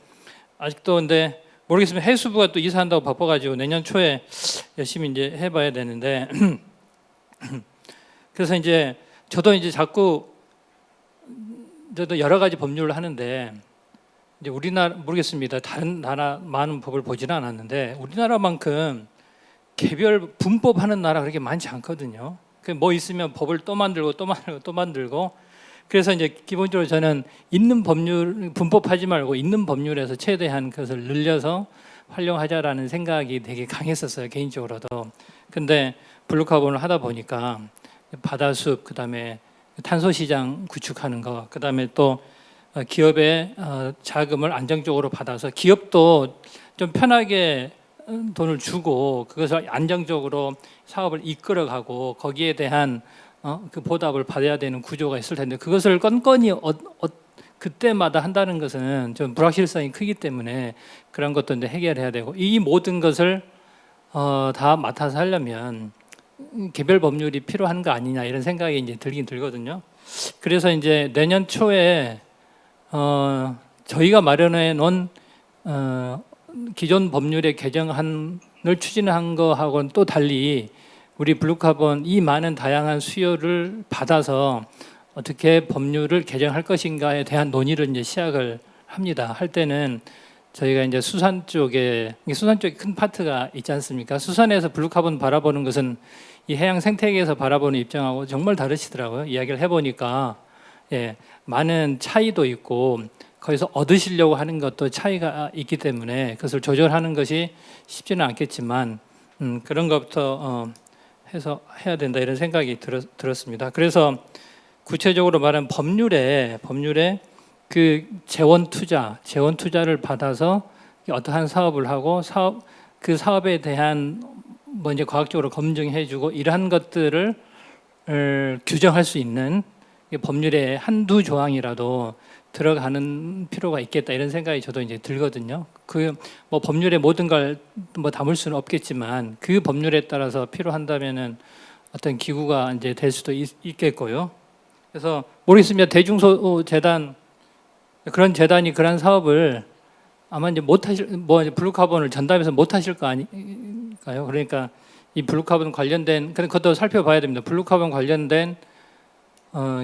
아직도 근데 모르겠으면 해수부가 또 이사한다고 바빠가지고 내년 초에 열심히 이제 해봐야 되는데 그래서 이제 저도 이제 자꾸 저도 여러 가지 법률을 하는데 이제 우리나라 모르겠습니다. 다른 나라 많은 법을 보지는 않았는데 우리나라만큼 개별 분법하는 나라 그렇게 많지 않거든요. 뭐 있으면 법을 또 만들고 또 만들고 또 만들고 그래서 이제 기본적으로 저는 있는 법률 분법하지 말고 있는 법률에서 최대한 그것을 늘려서 활용하자라는 생각이 되게 강했었어요 개인적으로도. 근데 블루카본을 하다 보니까 바다숲 그다음에 탄소 시장 구축하는 거 그다음에 또 기업의 자금을 안정적으로 받아서 기업도 좀 편하게 돈을 주고 그것을 안정적으로 사업을 이끌어가고 거기에 대한 그 보답을 받아야 되는 구조가 있을 텐데 그것을 건건히 그때마다 한다는 것은 좀 불확실성이 크기 때문에 그런 것도 이제 해결해야 되고 이 모든 것을 다 맡아서 하려면 개별 법률이 필요한 거 아니냐 이런 생각이 이제 들긴 들거든요. 그래서 이제 내년 초에 저희가 마련해 놓은 기존 법률의 개정안을 추진한 거하고는 또 달리 우리 블루카본 이 많은 다양한 수요를 받아서 어떻게 법률을 개정할 것인가에 대한 논의를 이제 시작을 합니다. 할 때는 저희가 이제 수산 쪽에 큰 파트가 있지 않습니까? 수산에서 블루카본 바라보는 것은 이 해양 생태계에서 바라보는 입장하고 정말 다르시더라고요. 이야기를 해보니까 많은 차이도 있고 거기서 얻으시려고 하는 것도 차이가 있기 때문에 그것을 조절하는 것이 쉽지는 않겠지만 그런 것부터 해서 해야 된다 이런 생각이 들었습니다. 그래서 구체적으로 말하면 법률에 그 재원 투자를 받아서 어떠한 사업을 하고 그 사업에 대한 뭐 이제 과학적으로 검증해주고 이러한 것들을 규정할 수 있는 법률에 한두 조항이라도 들어가는 필요가 있겠다 이런 생각이 저도 이제 들거든요. 그 뭐 법률에 모든 걸 뭐 담을 수는 없겠지만 그 법률에 따라서 필요한다면은 어떤 기구가 이제 될 수도 있겠고요. 그래서 모르겠습니다. 대중소재단 그런 재단이 그런 사업을 아마 이제 못 하실 뭐 이제 블루카본을 전담해서 못 하실 거 아닐까요? 그러니까 이 블루카본 관련된 그것도 살펴봐야 됩니다. 블루카본 관련된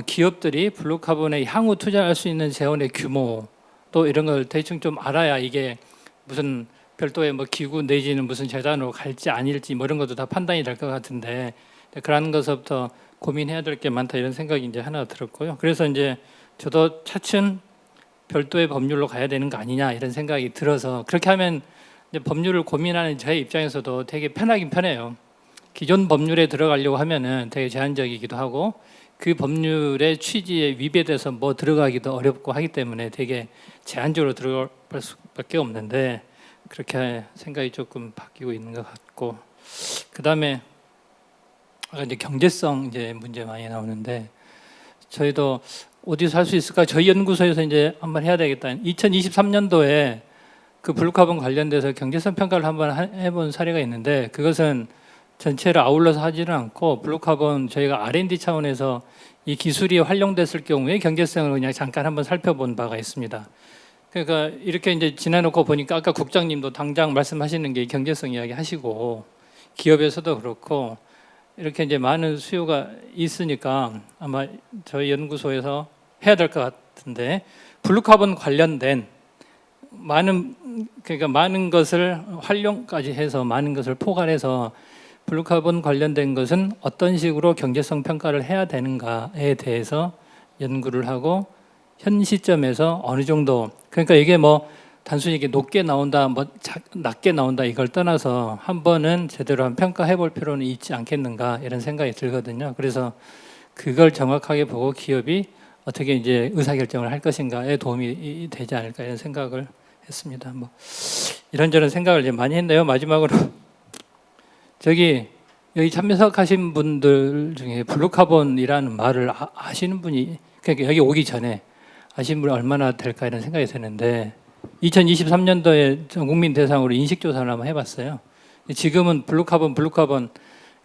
기업들이 블루카본에 향후 투자할 수 있는 재원의 규모 또 이런 걸 대충 좀 알아야 이게 무슨 별도의 뭐 기구 내지는 무슨 재단으로 갈지 아닐지 뭐 이런 것도 다 판단이 될 것 같은데 그런 것부터 고민해야 될 게 많다 이런 생각이 이제 하나 들었고요. 그래서 이제 저도 차츰 별도의 법률로 가야 되는 거 아니냐 이런 생각이 들어서 그렇게 하면 이제 법률을 고민하는 제 입장에서도 되게 편하긴 편해요. 기존 법률에 들어가려고 하면은 되게 제한적이기도 하고 그 법률의 취지에 위배돼서 뭐 들어가기도 어렵고 하기 때문에 되게 제한적으로 들어갈 수밖에 없는데 그렇게 생각이 조금 바뀌고 있는 것 같고 그다음에 아까 이제 경제성 이제 문제 많이 나오는데 저희도 어디서 할 수 있을까? 저희 연구소에서 이제 한번 해야 되겠다. 2023년도에 그 블루카본 관련돼서 경제성 평가를 한번 해본 사례가 있는데 그것은 전체를 아울러서 하지는 않고 블루카본 저희가 R&D 차원에서 이 기술이 활용됐을 경우에 경제성을 그냥 잠깐 한번 살펴본 바가 있습니다. 그러니까 이렇게 이제 지나놓고 보니까 아까 국장님도 당장 말씀하시는 게 경제성 이야기 하시고 기업에서도 그렇고 이렇게 이제 많은 수요가 있으니까 아마 저희 연구소에서 해야 될 것 같은데 블루카본 관련된 많은 것을 활용까지 해서 많은 것을 포괄해서 블루카본 관련된 것은 어떤 식으로 경제성 평가를 해야 되는가에 대해서 연구를 하고 현 시점에서 어느 정도 그러니까 이게 뭐 단순히 이게 높게 나온다 뭐 낮게 나온다 이걸 떠나서 한 번은 제대로 한 평가해 볼 필요는 있지 않겠는가 이런 생각이 들거든요. 그래서 그걸 정확하게 보고 기업이 어떻게 이제 의사결정을 할 것인가에 도움이 되지 않을까 이런 생각을 했습니다. 뭐 이런저런 생각을 이제 많이 했네요. 마지막으로 여기 참석하신 분들 중에 블루카본이라는 말을 아시는 분이 그러니까 여기 오기 전에 아시는 분이 얼마나 될까 이런 생각이 드는데 2023년도에 전 국민 대상으로 인식조사를 한번 해봤어요. 지금은 블루카본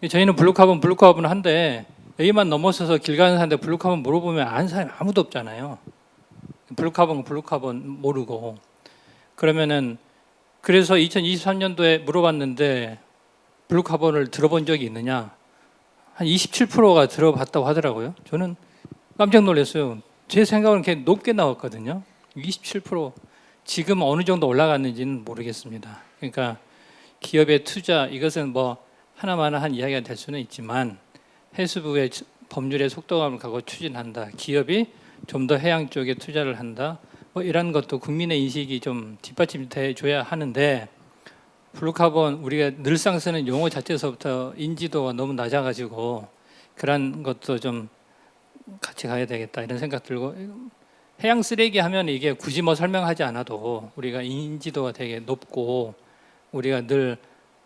저희는 블루카본 한데 여기만 넘어서서 길 가는 사람한테 블루카본 물어보면 아는 사람이 아무도 없잖아요. 블루카본 모르고 그러면은 그래서 2023년도에 물어봤는데 블루카본을 들어본 적이 있느냐? 한 27%가 들어봤다고 하더라고요. 저는 깜짝 놀랐어요. 제 생각은 그렇게 높게 나왔거든요. 27%. 지금 어느 정도 올라갔는지는 모르겠습니다. 그러니까 기업의 투자 이것은 뭐 하나마나한 이야기가 될 수는 있지만 해수부의 법률의 속도감을 갖고 추진한다. 기업이 좀 더 해양 쪽에 투자를 한다. 뭐 이런 것도 국민의 인식이 좀 뒷받침돼 줘야 하는데 블루카본 우리가 늘상 쓰는 용어 자체에서부터 인지도가 너무 낮아가지고 그런 것도 좀 같이 가야 되겠다 이런 생각 들고 해양 쓰레기 하면 이게 굳이 뭐 설명하지 않아도 우리가 인지도가 되게 높고 우리가 늘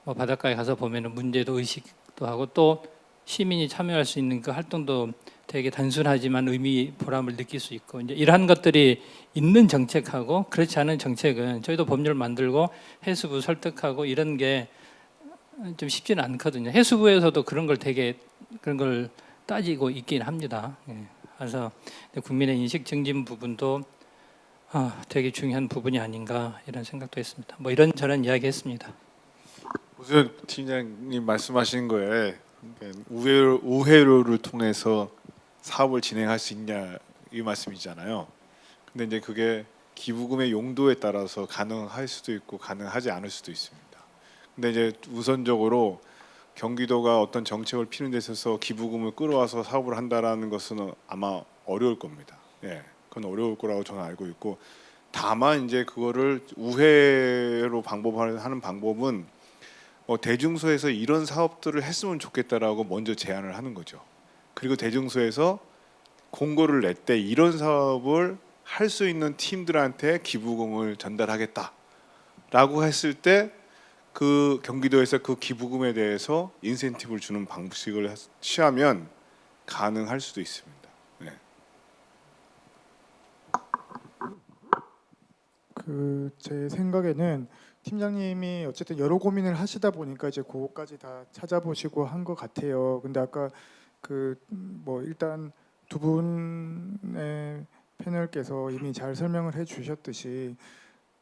뭐 바닷가에 가서 보면은 문제도 의식도 하고 또 시민이 참여할 수 있는 그 활동도 되게 단순하지만 의미 보람을 느낄 수 있고 이제 이러한 것들이 있는 정책하고 그렇지 않은 정책은 저희도 법률 만들고 해수부 설득하고 이런 게 좀 쉽지는 않거든요. 해수부에서도 그런 걸 따지고 있긴 합니다. 그래서 국민의 인식 증진 부분도 되게 중요한 부분이 아닌가 이런 생각도 했습니다. 뭐 이런저런 이야기했습니다. 오수연 팀장님 말씀하신 거에 우회로를 통해서 사업을 진행할 수 있냐 이 말씀이잖아요. 근데 이제 그게 기부금의 용도에 따라서 가능할 수도 있고 가능하지 않을 수도 있습니다. 근데 이제 우선적으로 경기도가 어떤 정책을 피는 데 있어서 기부금을 끌어와서 사업을 한다라는 것은 아마 어려울 겁니다. 예, 그건 어려울 거라고 저는 알고 있고 다만 이제 그거를 우회로 하는 방법은 대중소에서 이런 사업들을 했으면 좋겠다라고 먼저 제안을 하는 거죠. 그리고 대중소에서 공고를 냈대 이런 사업을 할 수 있는 팀들한테 기부금을 전달하겠다라고 했을 때 그 경기도에서 그 기부금에 대해서 인센티브를 주는 방식을 취하면 가능할 수도 있습니다. 네. 제 생각에는 팀장님이 어쨌든 여러 고민을 하시다 보니까 이제 그거까지 다 찾아보시고 한 것 같아요. 근데 아까 일단 두 분의 패널께서 이미 잘 설명을 해주셨듯이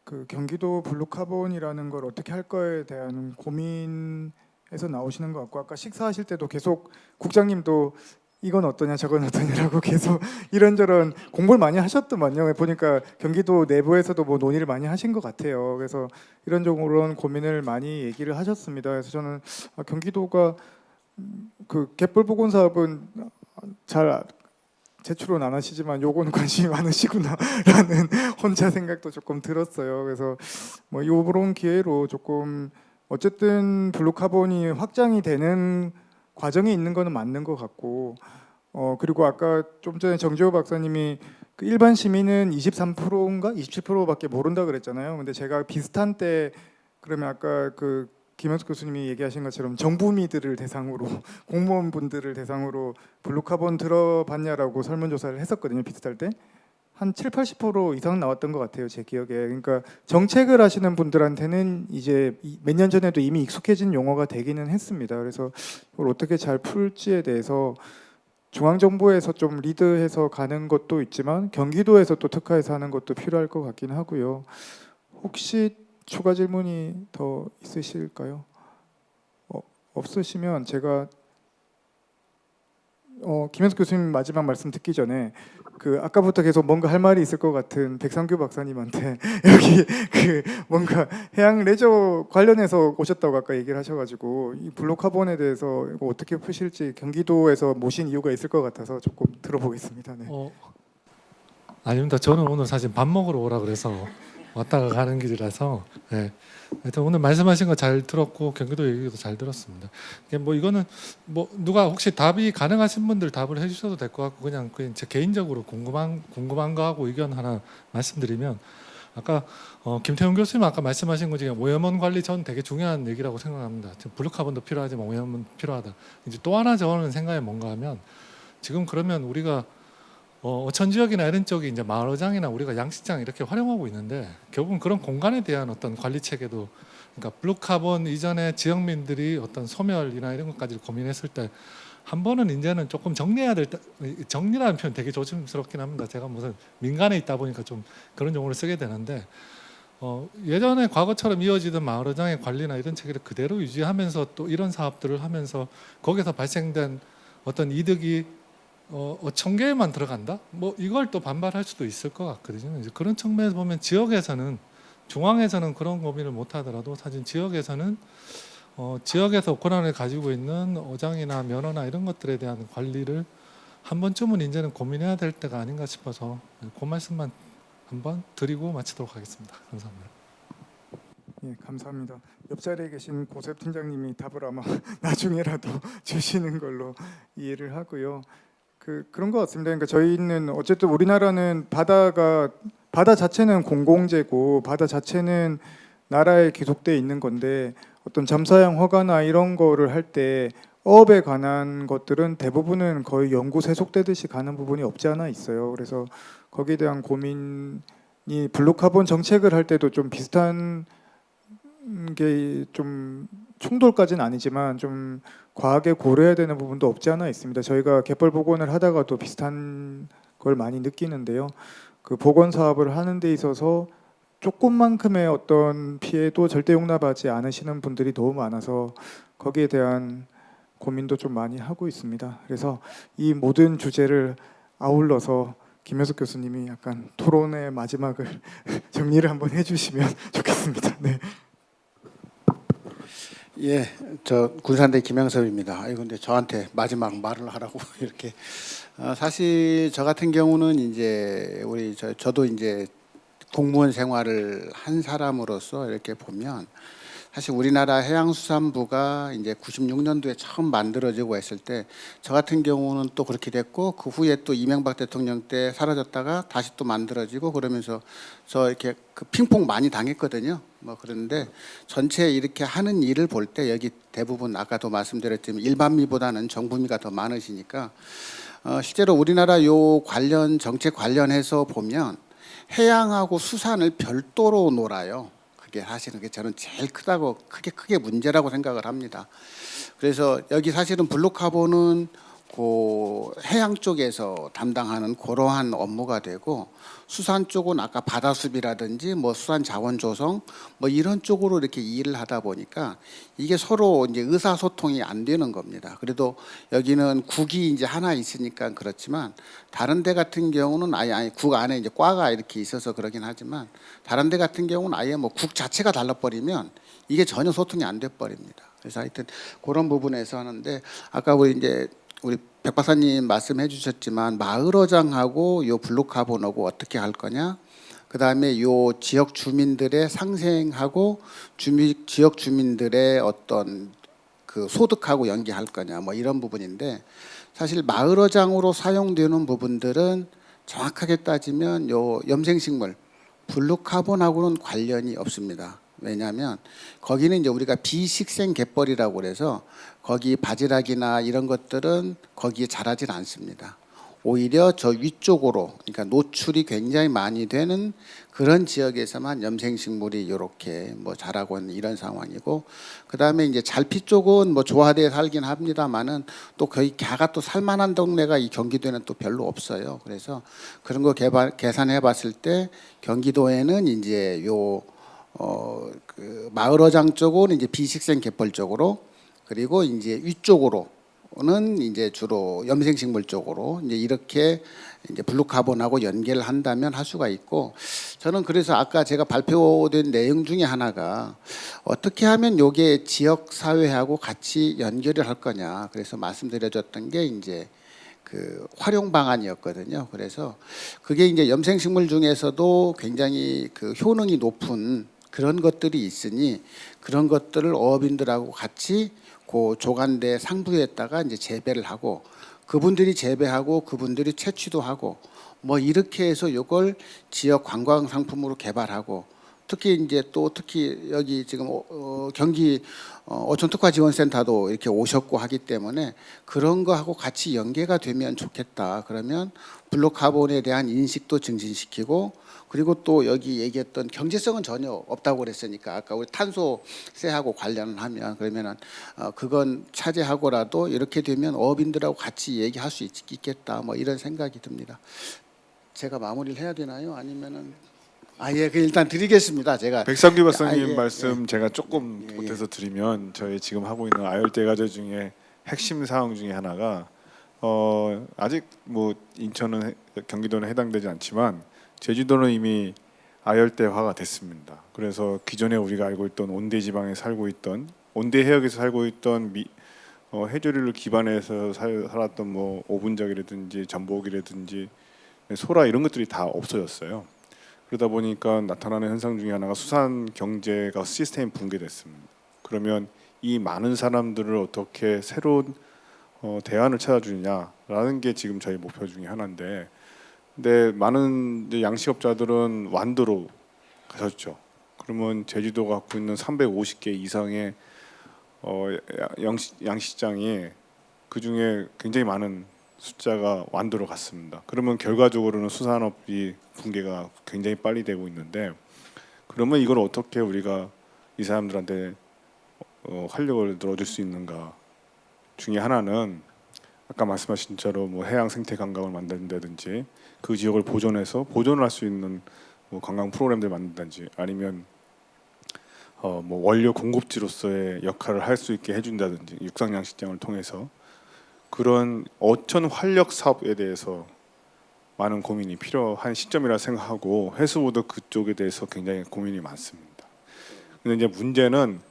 그 경기도 블루카본이라는 걸 어떻게 할 거에 대한 고민에서 나오시는 것 같고, 아까 식사하실 때도 계속 국장님도 이건 어떠냐 저건 어떠냐라고 계속 이런저런 공부를 많이 하셨더만요. 보니까 경기도 내부에서도 뭐 논의를 많이 하신 것 같아요. 그래서 이런저런 고민을 많이 얘기를 하셨습니다. 그래서 저는 경기도가 그 갯벌 복원 사업은 잘 제출은 안 하시지만 요거는 관심이 많으시구나라는 혼자 생각도 조금 들었어요. 그래서 뭐 요런 기회로 조금 어쨌든 블루카본이 확장이 되는 과정에 있는 거는 맞는 것 같고, 그리고 아까 좀 전에 정재호 박사님이 그 일반 시민은 23%인가 27%밖에 모른다 그랬잖아요. 근데 제가 비슷한 때 그러면 아까 그 김현숙 교수님이 얘기하신 것처럼 정부미들을 대상으로 공무원분들을 대상으로 블루카본 들어봤냐라고 설문조사를 했었거든요. 비슷할 때 한 7-80% 이상 나왔던 것 같아요. 제 기억에. 그러니까 정책을 하시는 분들한테는 이제 몇 년 전에도 이미 익숙해진 용어가 되기는 했습니다. 그래서 이걸 어떻게 잘 풀지에 대해서 중앙정부에서 좀 리드해서 가는 것도 있지만 경기도에서 또 특화해서 하는 것도 필요할 것 같긴 하고요. 혹시 추가 질문이 더 있으실까요? 없으시면 제가 김현숙 교수님 마지막 말씀 듣기 전에 그 아까부터 계속 뭔가 할 말이 있을 것 같은 백상규 박사님한테 여기 그 뭔가 해양 레저 관련해서 오셨다고 아까 얘기를 하셔가지고 이 블루카본에 대해서 이거 어떻게 푸실지 경기도에서 모신 이유가 있을 것 같아서 조금 들어보겠습니다. 네. 아닙니다. 저는 오늘 사실 밥 먹으러 오라 그래서 왔다가 가는 길이라서, 네. 하여튼 오늘 말씀하신 거 잘 들었고 경기도 얘기도 잘 들었습니다. 뭐 이거는 뭐 누가 혹시 답이 가능하신 분들 답을 해주셔도 될 것 같고, 그냥 제 개인적으로 궁금한 거 하고 의견 하나 말씀드리면, 아까 김태훈 교수님 아까 말씀하신 거 중에 오염원 관리 전 되게 중요한 얘기라고 생각합니다. 지금 블루카본도 필요하지만 오염원 필요하다. 이제 또 하나 저는 생각이 뭔가 하면, 지금 그러면 우리가 어천 지역이나 이런 쪽이 이제 마을어장이나 우리가 양식장 이렇게 활용하고 있는데, 결국은 그런 공간에 대한 어떤 관리 체계도, 그러니까 블루카본 이전에 지역민들이 어떤 소멸이나 이런 것까지를 고민했을 때 한 번은 이제는 조금 정리해야 될 때, 정리라는 표현 되게 조심스럽긴 합니다. 제가 무슨 민간에 있다 보니까 좀 그런 용어를 쓰게 되는데, 예전에 과거처럼 이어지던 마을어장의 관리나 이런 체계를 그대로 유지하면서 또 이런 사업들을 하면서 거기서 발생된 어떤 이득이 청계에만 들어간다? 뭐 이걸 또 반발할 수도 있을 것 같거든요. 이제 그런 측면에서 보면 지역에서는, 중앙에서는 그런 고민을 못 하더라도 사실 지역에서는 지역에서 권한을 가지고 있는 어장이나 면허나 이런 것들에 대한 관리를 한 번쯤은 이제는 고민해야 될 때가 아닌가 싶어서 그 말씀만 한번 드리고 마치도록 하겠습니다. 감사합니다. 예, 감사합니다. 옆자리에 계신 고셉 팀장님이 답을 아마 나중에라도 주시는 걸로 이해를 하고요. 그런 것 같습니다. 그러니까 저희는 어쨌든 우리나라는 바다 자체는 공공재고 바다 자체는 나라에 귀속돼 있는 건데, 어떤 잠사형 허가나 이런 거를 할 때 어업에 관한 것들은 대부분은 거의 영구 세속되듯이 가는 부분이 없지 않아 있어요. 그래서 거기에 대한 고민이 블루카본 정책을 할 때도 좀 비슷한 게 좀 충돌까지는 아니지만 좀 과하게 고려해야 되는 부분도 없지 않아 있습니다. 저희가 갯벌 복원을 하다가도 비슷한 걸 많이 느끼는데요. 그 복원 사업을 하는 데 있어서 조금만큼의 어떤 피해도 절대 용납하지 않으시는 분들이 너무 많아서 거기에 대한 고민도 좀 많이 하고 있습니다. 그래서 이 모든 주제를 아울러서 김현숙 교수님이 약간 토론의 마지막을 정리를 한번 해주시면 좋겠습니다. 네. 예, 저 군산대 김영섭입니다. 아이고, 근데 저한테 마지막 말을 하라고 이렇게. 사실 저 같은 경우는 이제 저도 이제 공무원 생활을 한 사람으로서 이렇게 보면 사실 우리나라 해양수산부가 이제 96년도에 처음 만들어지고 했을 때 저 같은 경우는 또 그렇게 됐고 그 후에 또 이명박 대통령 때 사라졌다가 다시 또 만들어지고 그러면서 저 이렇게 그 핑퐁 많이 당했거든요. 뭐 그런데 전체 이렇게 하는 일을 볼 때 여기 대부분 아까도 말씀드렸지만 일반미보다는 정부미가 더 많으시니까 실제로 우리나라 요 관련 정책 관련해서 보면 해양하고 수산을 별도로 놀아요. 그게 사실은 그게 저는 제일 크다고 크게 문제라고 생각을 합니다. 그래서 여기 사실은 블루카본은 그 해양 쪽에서 담당하는 그러한 업무가 되고 수산 쪽은 아까 바다수비라든지 뭐 수산 자원 조성 뭐 이런 쪽으로 이렇게 일을 하다 보니까 이게 서로 이제 의사소통이 안 되는 겁니다. 그래도 여기는 국이 이제 하나 있으니까 그렇지만 다른 데 같은 경우는 아예 국 안에 이제 과가 이렇게 있어서 그러긴 하지만 다른 데 같은 경우는 아예 뭐 국 자체가 달라버리면 이게 전혀 소통이 안 돼 버립니다. 그래서 하여튼 그런 부분에서 하는데 아까 우리 백 박사님 말씀해 주셨지만 마을어장하고 요 블루카본하고 어떻게 할 거냐, 그 다음에 요 지역 주민들의 상생하고 지역 주민들의 어떤 그 소득하고 연계할 거냐 뭐 이런 부분인데 사실 마을어장으로 사용되는 부분들은 정확하게 따지면 요 염생식물 블루카본하고는 관련이 없습니다. 왜냐하면 거기는 이제 우리가 비식생 갯벌이라고 그래서 거기 바지락이나 이런 것들은 거기에 자라질 않습니다. 오히려 저 위쪽으로 그러니까 노출이 굉장히 많이 되는 그런 지역에서만 염생식물이 이렇게 뭐 자라고 있는 이런 상황이고 그다음에 이제 잘피 쪽은 뭐 조화대에 살긴 합니다만은 또 거의 개가 또 살만한 동네가 이 경기도에는 또 별로 없어요. 그래서 그런 거 계산해 봤을 때 경기도에는 이제 그 마을어장 쪽은 이제 비식생 갯벌 쪽으로 그리고 이제 위쪽으로는 이제 주로 염생식물 쪽으로 이제 이렇게 이제 블루카본하고 연계를 한다면 할 수가 있고 저는 그래서 아까 제가 발표된 내용 중에 하나가 어떻게 하면 요게 지역 사회하고 같이 연결을 할 거냐 그래서 말씀드려줬던 게 이제 그 활용 방안이었거든요. 그래서 그게 이제 염생식물 중에서도 굉장히 그 효능이 높은 그런 것들이 있으니 그런 것들을 어업인들하고 같이 그 조간대 상부에다가 이제 재배를 하고 그분들이 재배하고 그분들이 채취도 하고 뭐 이렇게 해서 이걸 지역 관광 상품으로 개발하고 특히 여기 지금 경기 어촌특화지원센터도 이렇게 오셨고 하기 때문에 그런 거하고 같이 연계가 되면 좋겠다. 그러면 블루카본에 대한 인식도 증진시키고 그리고 또 여기 얘기했던 경제성은 전혀 없다고 그랬으니까 아까 우리 탄소세하고 관련을 하면 그러면은 그건 차지하고라도 이렇게 되면 어업인들하고 같이 얘기할 수 있겠다. 뭐 이런 생각이 듭니다. 제가 마무리를 해야 되나요? 아니면은 그 일단 드리겠습니다. 제가 백상규 박사님 예, 말씀 제가 조금 예. 보태서 드리면 저희 지금 하고 있는 아열대 과제 중에 핵심 사항 중에 하나가 아직 뭐 인천은 경기도는 해당되지 않지만 제주도는 이미 아열대화가 됐습니다. 그래서 기존에 우리가 알고 있던 온대 지방에 살고 있던 온대 해역에서 살고 있던 해조류를 기반해서 살았던 뭐 오분작이라든지 전복이라든지 소라 이런 것들이 다 없어졌어요. 그러다 보니까 나타나는 현상 중에 하나가 수산 경제가 시스템이 붕괴됐습니다. 그러면 이 많은 사람들을 어떻게 새로운 대안을 찾아주느냐라는 게 지금 저희 목표 중에 하나인데, 근데 많은 이제 양식업자들은 완도로 가셨죠. 그러면 제주도가 갖고 있는 350개 이상의 양식장이 그 중에 굉장히 많은 숫자가 완도로 갔습니다. 그러면 결과적으로는 수산업이 붕괴가 굉장히 빨리 되고 있는데, 그러면 이걸 어떻게 우리가 이 사람들한테 활력을 넣어줄 수 있는가 중에 하나는 아까 말씀하신 대로 뭐 해양 생태 관광을 만든다든지 그 지역을 보존을 할 수 있는 뭐 관광 프로그램들 만든다든지 아니면 뭐 원료 공급지로서의 역할을 할 수 있게 해준다든지 육상 양식장을 통해서 그런 어촌 활력 사업에 대해서 많은 고민이 필요한 시점이라 생각하고 해수부도 그쪽에 대해서 굉장히 고민이 많습니다. 근데 이제 문제는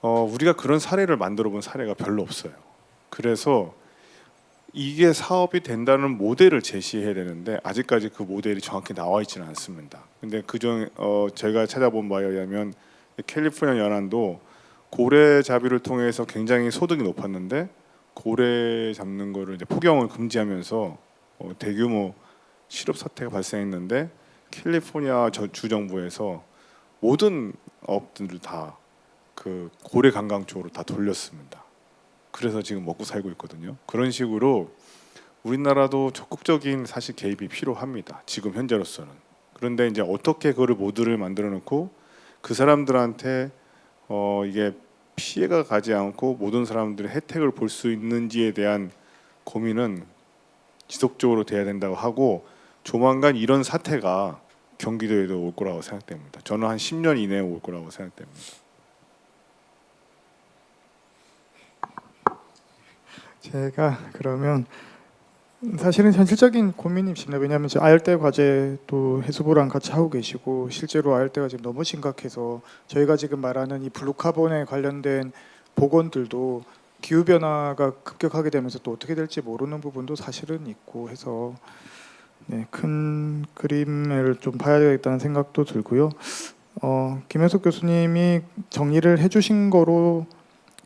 우리가 그런 사례를 만들어 본 사례가 별로 없어요. 그래서 이게 사업이 된다는 모델을 제시해야 되는데 아직까지 그 모델이 정확히 나와 있지는 않습니다. 근데 그중 제가 찾아본 바에 의하면 캘리포니아 연안도 고래잡이를 통해서 굉장히 소득이 높았는데 고래 잡는 거를 이제 포경을 금지하면서 대규모 실업 사태가 발생했는데 캘리포니아 주 정부에서 모든 업들을 다 그 고래 관광 쪽으로 다 돌렸습니다. 그래서 지금 먹고 살고 있거든요. 그런 식으로 우리나라도 적극적인 사실 개입이 필요합니다. 지금 현재로서는. 그런데 이제 어떻게 그거를 모두를 만들어 놓고 그 사람들한테 이게 피해가 가지 않고 모든 사람들의 혜택을 볼 수 있는지에 대한 고민은 지속적으로 돼야 된다고 하고 조만간 이런 사태가 경기도에도 올 거라고 생각됩니다. 저는 한 10년 이내에 올 거라고 생각됩니다. 제가 그러면 사실은 현실적인 고민이 있습니다. 왜냐하면 저 아열대 과제도 해수부랑 같이 하고 계시고 실제로 아열대가 지금 너무 심각해서 저희가 지금 말하는 이 블루카본에 관련된 복원들도 기후 변화가 급격하게 되면서 또 어떻게 될지 모르는 부분도 사실은 있고 해서 네, 큰 그림을 좀 봐야 되겠다는 생각도 들고요. 김현석 교수님이 정리를 해주신 거로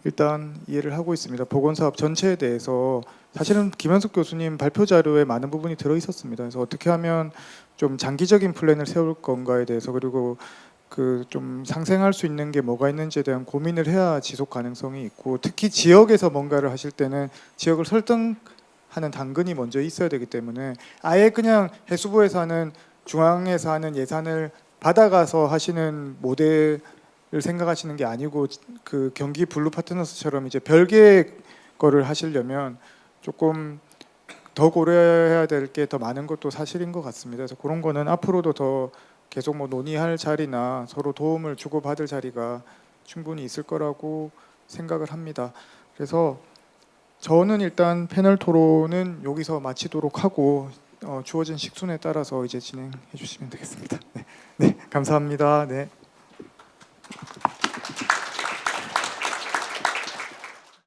일단 이해를 하고 있습니다. 보건사업 전체에 대해서 사실은 김현석 교수님 발표 자료에 많은 부분이 들어 있었습니다. 그래서 어떻게 하면 좀 장기적인 플랜을 세울 건가에 대해서 그리고 그 좀 상생할 수 있는 게 뭐가 있는지에 대한 고민을 해야 지속 가능성이 있고 특히 지역에서 뭔가를 하실 때는 지역을 설득하는 당근이 먼저 있어야 되기 때문에 아예 그냥 해수부에서 하는 중앙에서 하는 예산을 받아가서 하시는 모델 를 생각하시는 게 아니고 그 경기 블루 파트너스처럼 이제 별개의 거를 하시려면 조금 더 고려해야 될 게 더 많은 것도 사실인 것 같습니다. 그래서 그런 거는 앞으로도 더 계속 뭐 논의할 자리나 서로 도움을 주고받을 자리가 충분히 있을 거라고 생각을 합니다. 그래서 저는 일단 패널 토론은 여기서 마치도록 하고 주어진 식순에 따라서 이제 진행해 주시면 되겠습니다. 네, 감사합니다. 네.